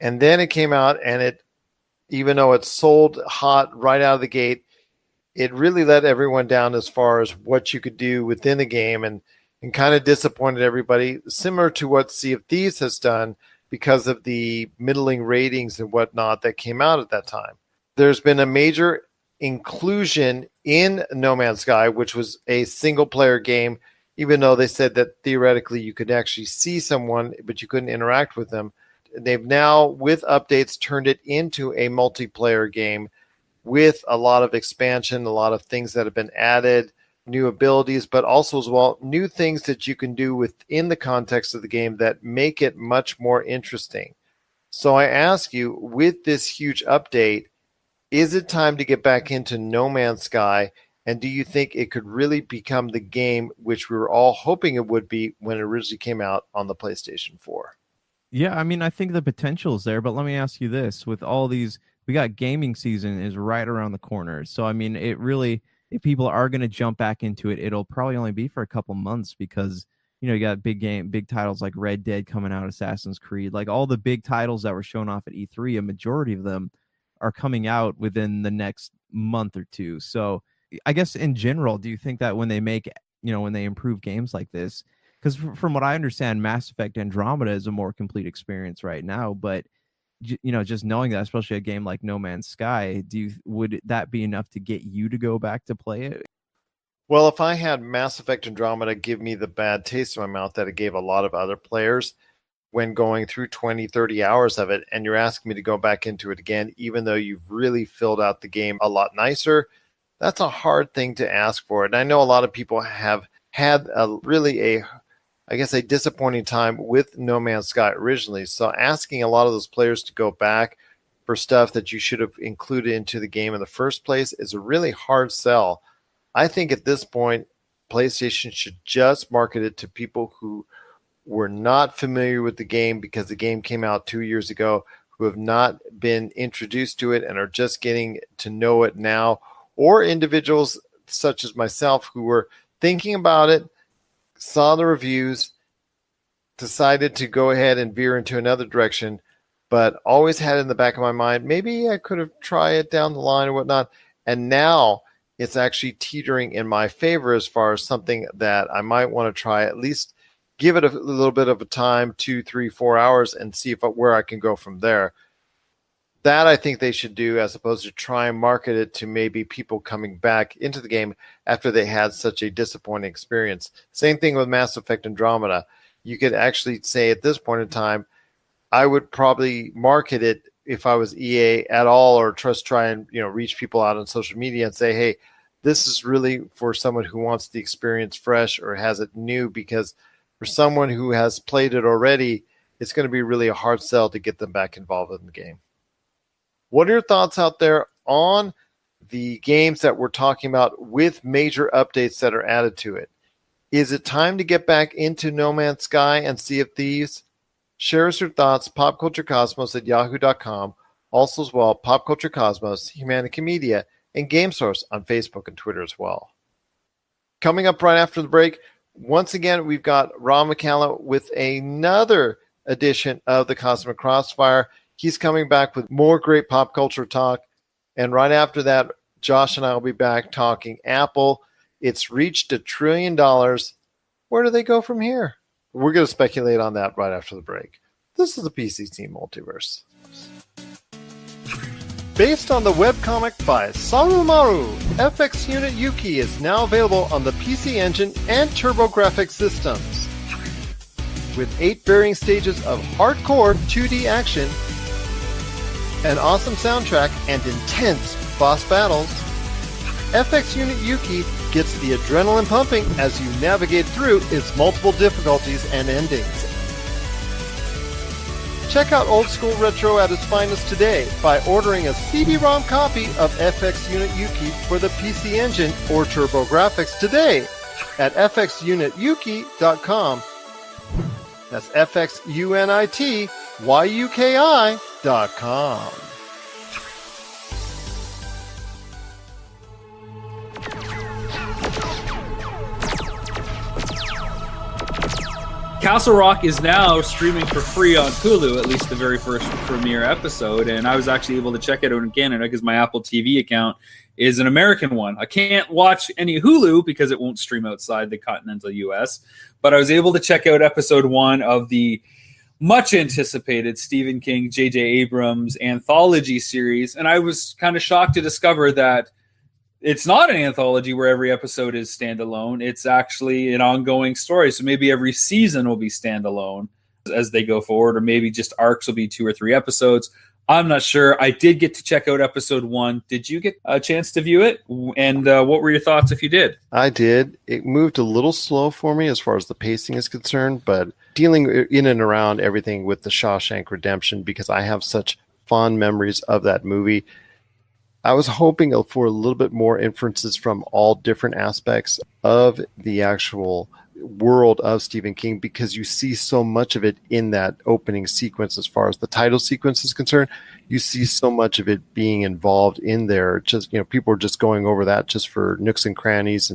And then it came out, and even though it sold hot right out of the gate, it really let everyone down as far as what you could do within the game, and kind of disappointed everybody, similar to what Sea of Thieves has done because of the middling ratings and whatnot that came out at that time. There's been a major inclusion in No Man's Sky, which was a single-player game, even though they said that theoretically you could actually see someone, but you couldn't interact with them. They've now, with updates, turned it into a multiplayer game with a lot of expansion, a lot of things that have been added, new abilities, but also as well new things that you can do within the context of the game that make it much more interesting. So I ask you, with this huge update, is it time to get back into No Man's Sky? And do you think it could really become the game which we were all hoping it would be when it originally came out on the PlayStation 4? Yeah, I mean, I think the potential is there, but let me ask you this. With all these, we got gaming season is right around the corner. So, I mean, it really, if people are going to jump back into it, it'll probably only be for a couple months because, you got big titles like Red Dead coming out, Assassin's Creed, like all the big titles that were shown off at E3, a majority of them are coming out within the next month or two. So I guess in general, do you think that when they make, when they improve games like this, because from what I understand, Mass Effect Andromeda is a more complete experience right now, but just knowing that, especially a game like No Man's Sky, would that be enough to get you to go back to play it? Well, if I had Mass Effect Andromeda give me the bad taste in my mouth that it gave a lot of other players when going through 20, 30 hours of it, and you're asking me to go back into it again, even though you've really filled out the game a lot nicer, that's a hard thing to ask for. And I know a lot of people have had a disappointing time with No Man's Sky originally. So asking a lot of those players to go back for stuff that you should have included into the game in the first place is a really hard sell. I think at this point, PlayStation should just market it to people who were not familiar with the game because the game came out 2 years ago, who have not been introduced to it and are just getting to know it now, or individuals such as myself who were thinking about it, saw the reviews, decided to go ahead and veer into another direction, but always had in the back of my mind, maybe I could have tried it down the line or whatnot. And now it's actually teetering in my favor as far as something that I might want to try, at least give it a little bit of a time, 2, 3, 4 hours, and see where I can go from there. That I think they should do, as opposed to try and market it to maybe people coming back into the game after they had such a disappointing experience. Same thing with Mass Effect Andromeda. You could actually say at this point in time, I would probably market it if I was EA at all, or just try and reach people out on social media and say, hey, this is really for someone who wants the experience fresh or has it new, because for someone who has played it already, it's going to be really a hard sell to get them back involved in the game. What are your thoughts out there on the games that we're talking about with major updates that are added to it? Is it time to get back into No Man's Sky and Sea of Thieves? Share us your thoughts, popculturecosmos@yahoo.com. Also as well, Pop Culture Cosmos, Humanica Media, and Game Source on Facebook and Twitter as well. Coming up right after the break, once again, we've got Rob McCallum with another edition of the Cosmic Crossfire. He's coming back with more great pop culture talk. And right after that, Josh and I will be back talking Apple. It's reached $1 trillion. Where do they go from here? We're going to speculate on that right after the break. This is the PCC Multiverse. Based on the webcomic by Sarumaru, FX Unit Yuki is now available on the PC Engine and TurboGrafx systems. With 8 varying stages of hardcore 2D action, an awesome soundtrack, and intense boss battles, FX Unit Yuki gets the adrenaline pumping as you navigate through its multiple difficulties and endings. Check out old school retro at its finest today by ordering a CD-ROM copy of FX Unit Yuki for the PC Engine or TurboGrafx today at fxunityuki.com. That's fxunityuki.com. Castle Rock is now streaming for free on Hulu, at least the very first premiere episode, and I was actually able to check it out in Canada because my Apple TV account is an American one. I can't watch any Hulu because it won't stream outside the continental US, but I was able to check out episode 1 of the much anticipated Stephen King, J.J. Abrams anthology series, and I was kind of shocked to discover that it's not an anthology where every episode is standalone. It's actually an ongoing story. So maybe every season will be standalone as they go forward, or maybe just arcs will be 2 or 3 episodes. I'm not sure. I did get to check out episode 1. Did you get a chance to view it? And what were your thoughts if you did? I did. It moved a little slow for me as far as the pacing is concerned, but dealing in and around everything with the Shawshank Redemption, because I have such fond memories of that movie, I was hoping for a little bit more inferences from all different aspects of the actual world of Stephen King, because you see so much of it in that opening sequence. As far as the title sequence is concerned, you see so much of it being involved in there. Just, people are just going over that just for nooks and crannies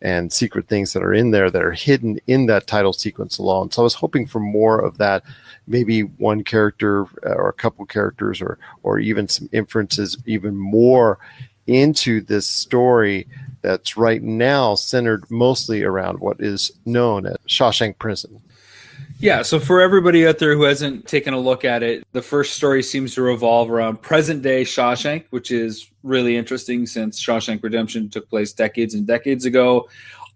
and secret things that are in there that are hidden in that title sequence alone. So I was hoping for more of that, maybe one character or a couple characters, or even some inferences even more into this story that's right now centered mostly around what is known as Shawshank Prison. Yeah, so for everybody out there who hasn't taken a look at it, the first story seems to revolve around present-day Shawshank, which is really interesting since Shawshank Redemption took place decades and decades ago.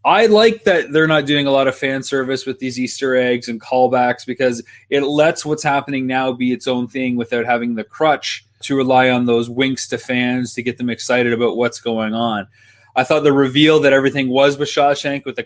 I like that they're not doing a lot of fan service with these Easter eggs and callbacks, because it lets what's happening now be its own thing without having the crutch to rely on those winks to fans to get them excited about what's going on. I thought the reveal that everything was with Shawshank with the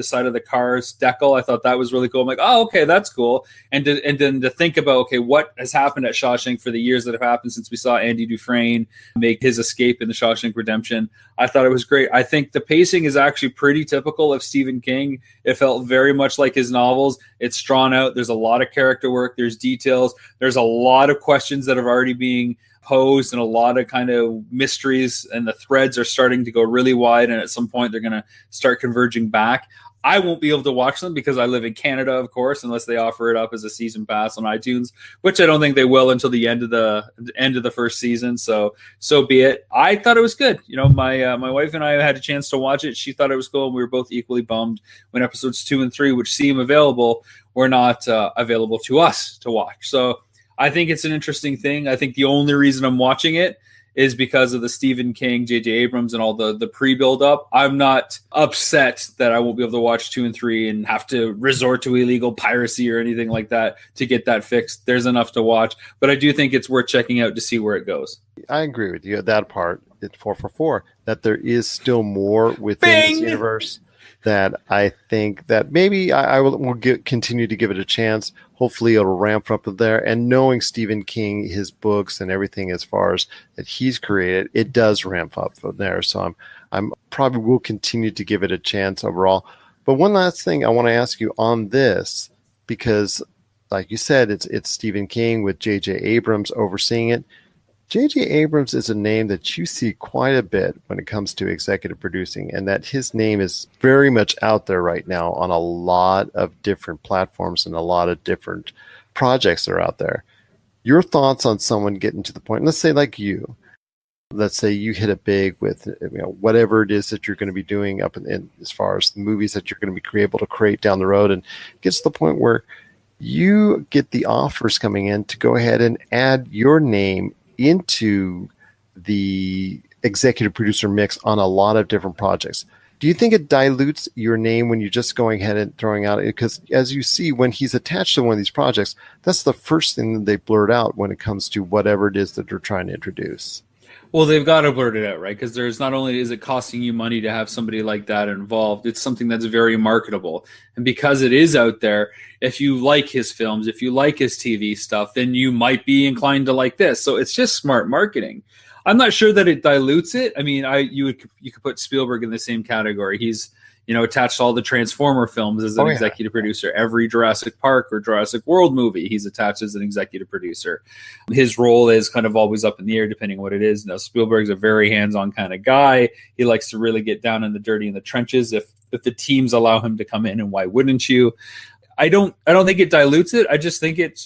side of the car's decal, I thought that was really cool. I'm like, oh, okay, that's cool. And then to think about, okay, what has happened at Shawshank for the years that have happened since we saw Andy Dufresne make his escape in the Shawshank Redemption, I thought it was great. I think the pacing is actually pretty typical of Stephen King. It felt very much like his novels. It's drawn out. There's a lot of character work. There's details. There's a lot of questions that have already been posed and a lot of kind of mysteries, and the threads are starting to go really wide, and at some point they're going to start converging back. I won't be able to watch them because I live in Canada, of course, unless they offer it up as a season pass on iTunes, which I don't think they will until the end of the first season. So be it. I thought it was good. My wife and I had a chance to watch it. She thought it was cool, and we were both equally bummed when episodes 2 and 3, which seem available, were not available to us to watch. So I think it's an interesting thing. I think the only reason I'm watching it is because of the Stephen King, J.J. Abrams, and all the pre-build-up. I'm not upset that I won't be able to watch 2 and 3 and have to resort to illegal piracy or anything like that to get that fixed. There's enough to watch. But I do think it's worth checking out to see where it goes. I agree with you at that part. It's 4 for 4. That there is still more within this universe that I think that maybe I will continue to give it a chance. Hopefully it'll ramp up there. And knowing Stephen King, his books and everything as far as that he's created, it does ramp up from there. So I'm probably will continue to give it a chance overall. But one last thing I want to ask you on this, because like you said, it's Stephen King with J.J. Abrams overseeing it. J.J. Abrams is a name that you see quite a bit when it comes to executive producing, and that his name is very much out there right now on a lot of different platforms and a lot of different projects that are out there. Your thoughts on someone getting to the point, let's say like you, let's say you hit it big with whatever it is that you're going to be doing up in as far as the movies that you're going to be able to create down the road, and it gets to the point where you get the offers coming in to go ahead and add your name into the executive producer mix on a lot of different projects. Do you think it dilutes your name when you're just going ahead and throwing out? Because as you see, when he's attached to one of these projects, that's the first thing that they blurt out when it comes to whatever it is that they're trying to introduce. Well, they've got to blurt it out, right? Because there's not only is it costing you money to have somebody like that involved, it's something that's very marketable. And because it is out there, if you like his films, if you like his TV stuff, then you might be inclined to like this. So it's just smart marketing. I'm not sure that it dilutes it. I mean, you could put Spielberg in the same category. He's attached to all the Transformer films as an executive producer. Every Jurassic Park or Jurassic World movie, he's attached as an executive producer. His role is kind of always up in the air depending on what it is. Now, Spielberg's a very hands-on kind of guy. He likes to really get down in the dirty in the trenches. If the teams allow him to come in, and why wouldn't you? I don't think it dilutes it. I just think it's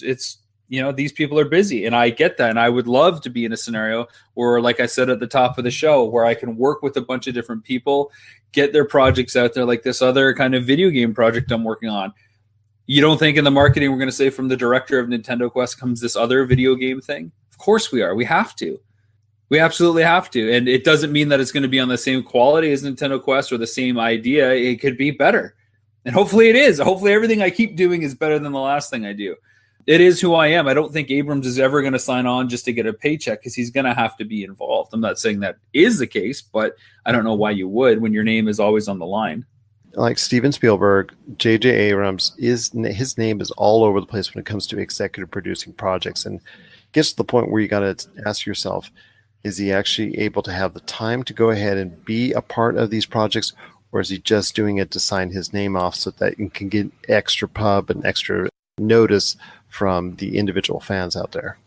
these people are busy, and I get that. And I would love to be in a scenario where, like I said at the top of the show, where I can work with a bunch of different people, get their projects out there, like this other kind of video game project I'm working on. You don't think in the marketing we're going to say from the director of Nintendo Quest comes this other video game thing? Of course we are. We have to. We absolutely have to. And it doesn't mean that it's going to be on the same quality as Nintendo Quest or the same idea. It could be better. And hopefully it is. Hopefully everything I keep doing is better than the last thing I do. It is who I am. I don't think Abrams is ever going to sign on just to get a paycheck, because he's going to have to be involved. I'm not saying that is the case, but I don't know why you would when your name is always on the line. Like Steven Spielberg, J.J. Abrams, his name is all over the place when it comes to executive producing projects, and gets to the point where you got to ask yourself, is he actually able to have the time to go ahead and be a part of these projects, or is he just doing it to sign his name off so that you can get extra pub and extra notice from the individual fans out there?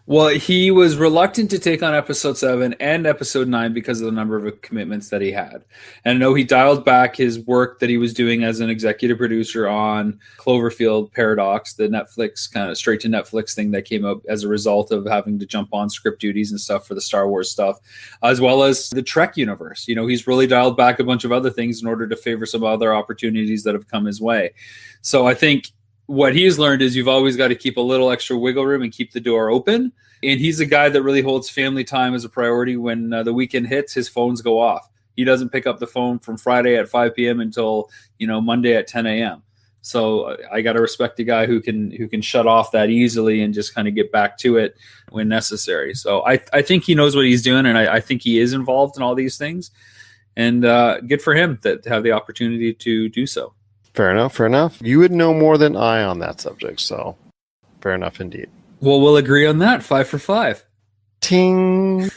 Well, he was reluctant to take on episode 7 and episode 9 because of the number of commitments that he had. And I know he dialed back his work that he was doing as an executive producer on Cloverfield Paradox, the Netflix kind of straight to Netflix thing that came up as a result of having to jump on script duties and stuff for the Star Wars stuff, as well as the Trek universe. He's really dialed back a bunch of other things in order to favor some other opportunities that have come his way. So I think what he's learned is you've always got to keep a little extra wiggle room and keep the door open. And he's a guy that really holds family time as a priority. When the weekend hits, his phones go off. He doesn't pick up the phone from Friday at 5 p.m. until Monday at 10 a.m. So I got to respect a guy who can shut off that easily and just kind of get back to it when necessary. So I think he knows what he's doing, and I think he is involved in all these things. And good for him to have the opportunity to do so. Fair enough. You would know more than I on that subject, so fair enough indeed. Well, we'll agree on that. 5 for 5. Ting.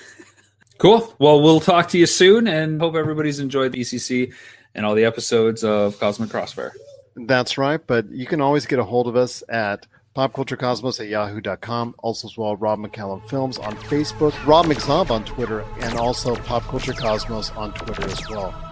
Cool. Well, we'll talk to you soon, and hope everybody's enjoyed the ECC and all the episodes of Cosmic Crossfire. That's right, but you can always get a hold of us at popculturecosmos@yahoo.com. Also as well, Rob McCallum Films on Facebook, Rob McZob on Twitter, and also Pop Culture Cosmos on Twitter as well.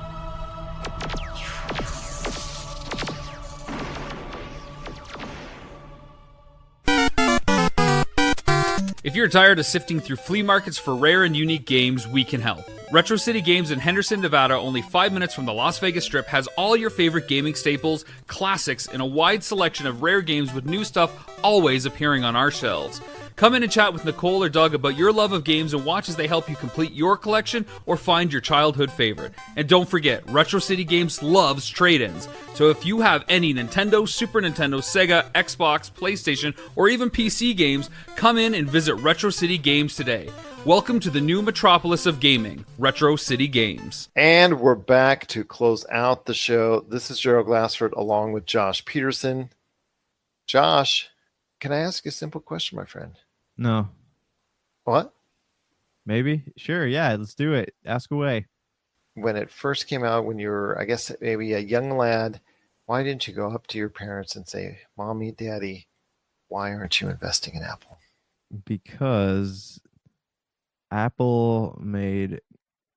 If you're tired of sifting through flea markets for rare and unique games, we can help. Retro City Games in Henderson, Nevada, only 5 minutes from the Las Vegas Strip, has all your favorite gaming staples, classics, and a wide selection of rare games with new stuff always appearing on our shelves. Come in and chat with Nicole or Doug about your love of games and watch as they help you complete your collection or find your childhood favorite. And don't forget, Retro City Games loves trade-ins. So if you have any Nintendo, Super Nintendo, Sega, Xbox, PlayStation, or even PC games, come in and visit Retro City Games today. Welcome to the new metropolis of gaming, Retro City Games. And we're back to close out the show. This is Gerald Glassford along with Josh Peterson. Josh, can I ask you a simple question, my friend? No. What? Maybe? Sure, yeah, let's do it. Ask away. When it first came out, when you were, I guess, maybe a young lad, why didn't you go up to your parents and say, Mommy, Daddy, why aren't you investing in Apple? Because Apple made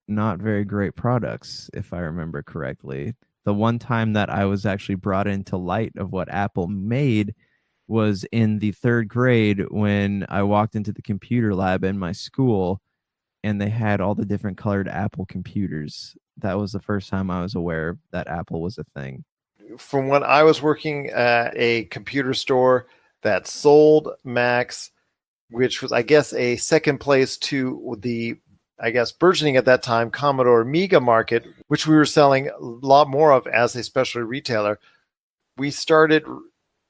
not very great products, if I remember correctly. The one time that I was actually brought into light of what Apple made was in the 3rd grade when I walked into the computer lab in my school, and they had all the different colored Apple computers. That was the first time I was aware that Apple was a thing. From when I was working at a computer store that sold Macs, which was, I guess, a second place to the, I guess, burgeoning at that time Commodore Amiga market, which we were selling a lot more of as a specialty retailer. We started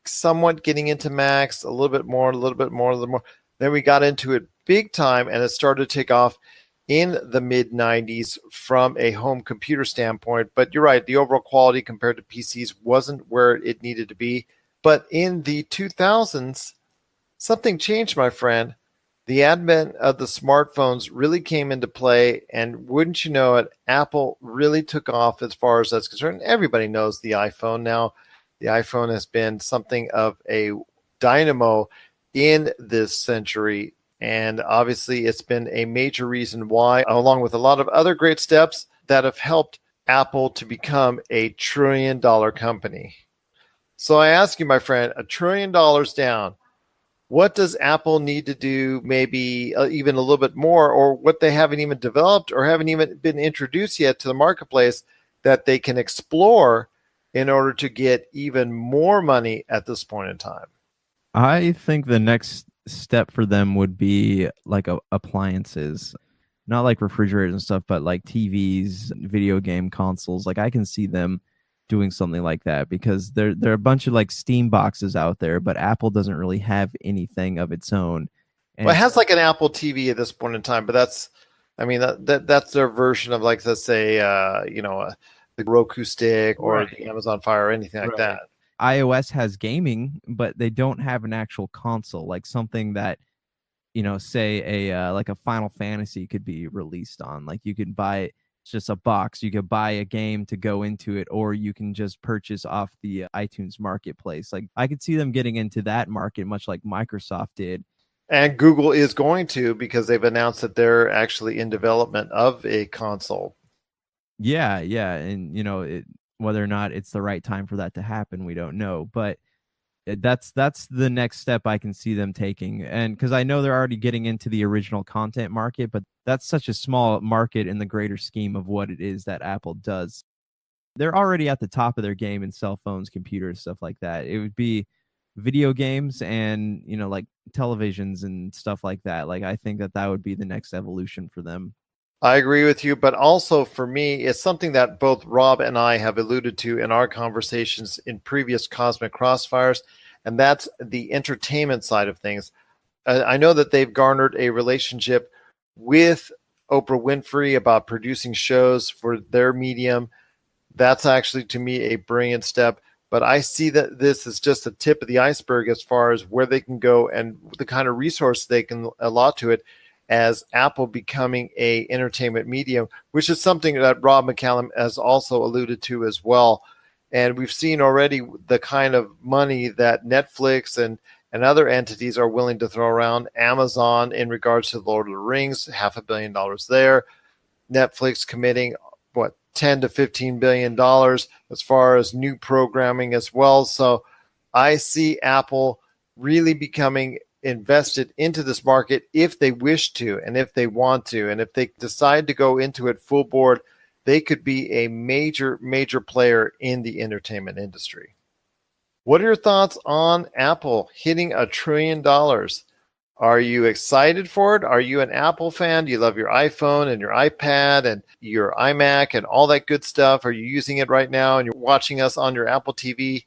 somewhat getting into Macs, a little bit more. Then we got into it big time, and it started to take off in the mid 90s from a home computer standpoint. But you're right, the overall quality compared to PCs wasn't where it needed to be. But in the 2000s, something changed, my friend. The advent of the smartphones really came into play, and wouldn't you know it, Apple really took off as far as that's concerned. Everybody knows the iPhone now. The iPhone has been something of a dynamo in this century, and obviously it's been a major reason why, along with a lot of other great steps that have helped Apple to become a $1 trillion company. So I ask you, my friend, $1 trillion down, what does Apple need to do, maybe even a little bit more, or what they haven't even developed or haven't even been introduced yet to the marketplace that they can explore in order to get even more money at this point in time? I think the next step for them would be like appliances, not like refrigerators and stuff, but like TVs, video game consoles. Like I can see them doing something like that, because there are a bunch of like Steam boxes out there, but Apple doesn't really have anything of its own. And well, it has like an Apple TV at this point in time, but that's, I mean, that's their version of, like, let's say, the Roku stick or the Amazon Fire or anything like that. iOS has gaming, but they don't have an actual console, like something that, say a like a Final Fantasy could be released on. Like you could buy it, it's just a box. You could buy a game to go into it, or you can just purchase off the iTunes marketplace. Like I could see them getting into that market, much like Microsoft did. And Google is going to, because they've announced that they're actually in development of a console. Yeah, and whether or not it's the right time for that to happen, we don't know. But that's the next step I can see them taking. And because I know they're already getting into the original content market, but that's such a small market in the greater scheme of what it is that Apple does. They're already at the top of their game in cell phones, computers, stuff like that. It would be video games and, like televisions and stuff like that. Like I think that would be the next evolution for them. I agree with you, but also for me, it's something that both Rob and I have alluded to in our conversations in previous Cosmic Crossfires, and that's the entertainment side of things. I know that they've garnered a relationship with Oprah Winfrey about producing shows for their medium. That's actually, to me, a brilliant step, but I see that this is just the tip of the iceberg as far as where they can go and the kind of resource they can allot to it, as Apple becoming a entertainment medium, which is something that Rob McCallum has also alluded to as well. And we've seen already the kind of money that Netflix and other entities are willing to throw around. Amazon, in regards to Lord of the Rings, $500 million there. Netflix committing, $10 to $15 billion as far as new programming as well. So I see Apple really becoming invested into this market if they wish to, and if they want to, and if they decide to go into it full board, they could be a major player in the entertainment industry. What are your thoughts on Apple hitting $1 trillion? Are you excited for it? Are you an Apple fan? Do you love your iPhone and your iPad and your iMac and all that good stuff? Are you using it right now and you're watching us on your Apple TV?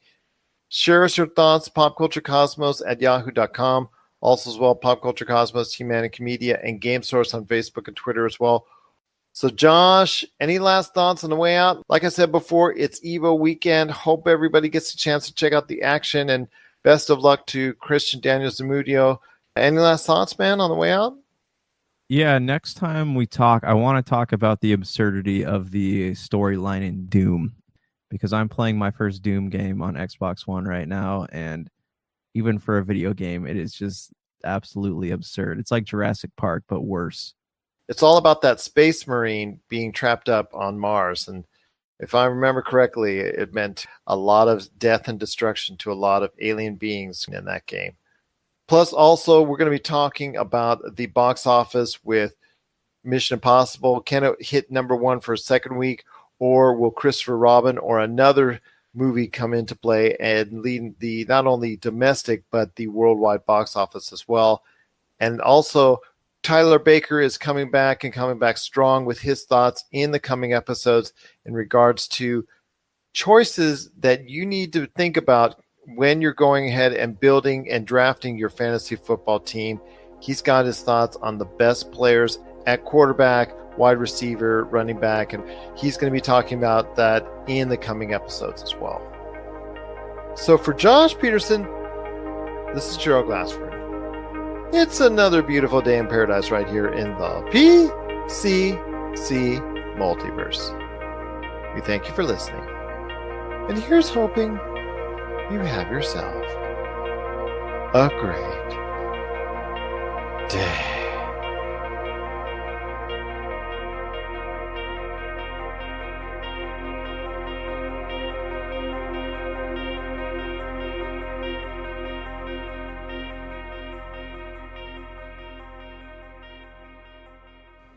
Share us your thoughts, popculturecosmos@yahoo.com. Also as well, Pop Culture Cosmos, Humanic Media, and Game Source on Facebook and Twitter as well. So Josh, any last thoughts on the way out? Like I said before, it's EVO weekend. Hope everybody gets a chance to check out the action, and best of luck to Christian Daniel Zamudio. Any last thoughts, man, on the way out? Yeah, next time we talk, I want to talk about the absurdity of the storyline in Doom, because I'm playing my first Doom game on Xbox One right now, and even for a video game, it is just absolutely absurd. It's like Jurassic Park, but worse. It's all about that space marine being trapped up on Mars, and If I remember correctly, it meant a lot of death and destruction to a lot of alien beings in that game. Plus, also, we're going to be talking about the box office with Mission Impossible. Can it hit number one for a second week, or will Christopher Robin or another movie come into play and lead the not only domestic but the worldwide box office as well? And also, Tyler Baker is coming back and coming back strong with his thoughts in the coming episodes in regards to choices that you need to think about when you're going ahead and building and drafting your fantasy football team. He's got his thoughts on the best players at quarterback, wide receiver, running back, and he's going to be talking about that in the coming episodes as well. So for Josh Peterson, this is Gerald Glassford. It's another beautiful day in paradise right here in the PCC Multiverse. We thank you for listening. And here's hoping you have yourself a great day.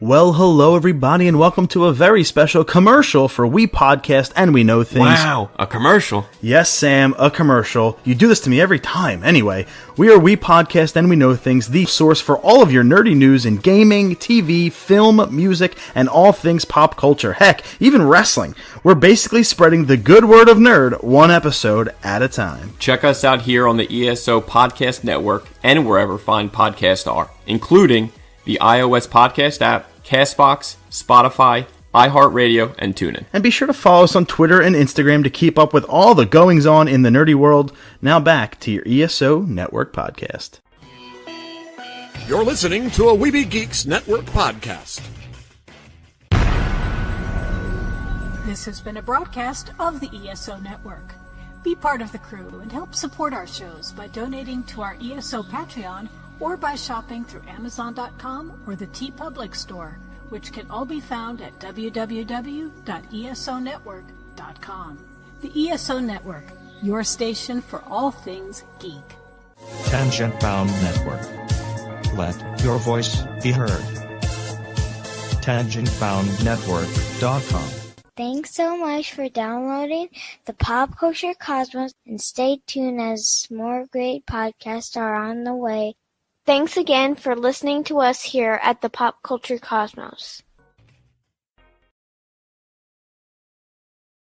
Well, hello everybody, and welcome to a very special commercial for We Podcast and We Know Things. Wow, a commercial? Yes, Sam, a commercial. You do this to me every time. Anyway, we are We Podcast and We Know Things, the source for all of your nerdy news in gaming, TV, film, music, and all things pop culture. Heck, even wrestling. We're basically spreading the good word of nerd one episode at a time. Check us out here on the ESO Podcast Network and wherever fine podcasts are, including the iOS Podcast app, CastBox, Spotify, iHeartRadio, and TuneIn. And be sure to follow us on Twitter and Instagram to keep up with all the goings-on in the nerdy world. Now back to your ESO Network podcast. You're listening to a Weeby Geeks Network podcast. This has been a broadcast of the ESO Network. Be part of the crew and help support our shows by donating to our ESO Patreon or by shopping through Amazon.com or the TeePublic store, which can all be found at www.esonetwork.com. The ESO Network, your station for all things geek. Tangent Bound Network. Let your voice be heard. TangentBoundNetwork.com. Thanks so much for downloading the Pop Culture Cosmos, and stay tuned as more great podcasts are on the way. Thanks again for listening to us here at the Pop Culture Cosmos.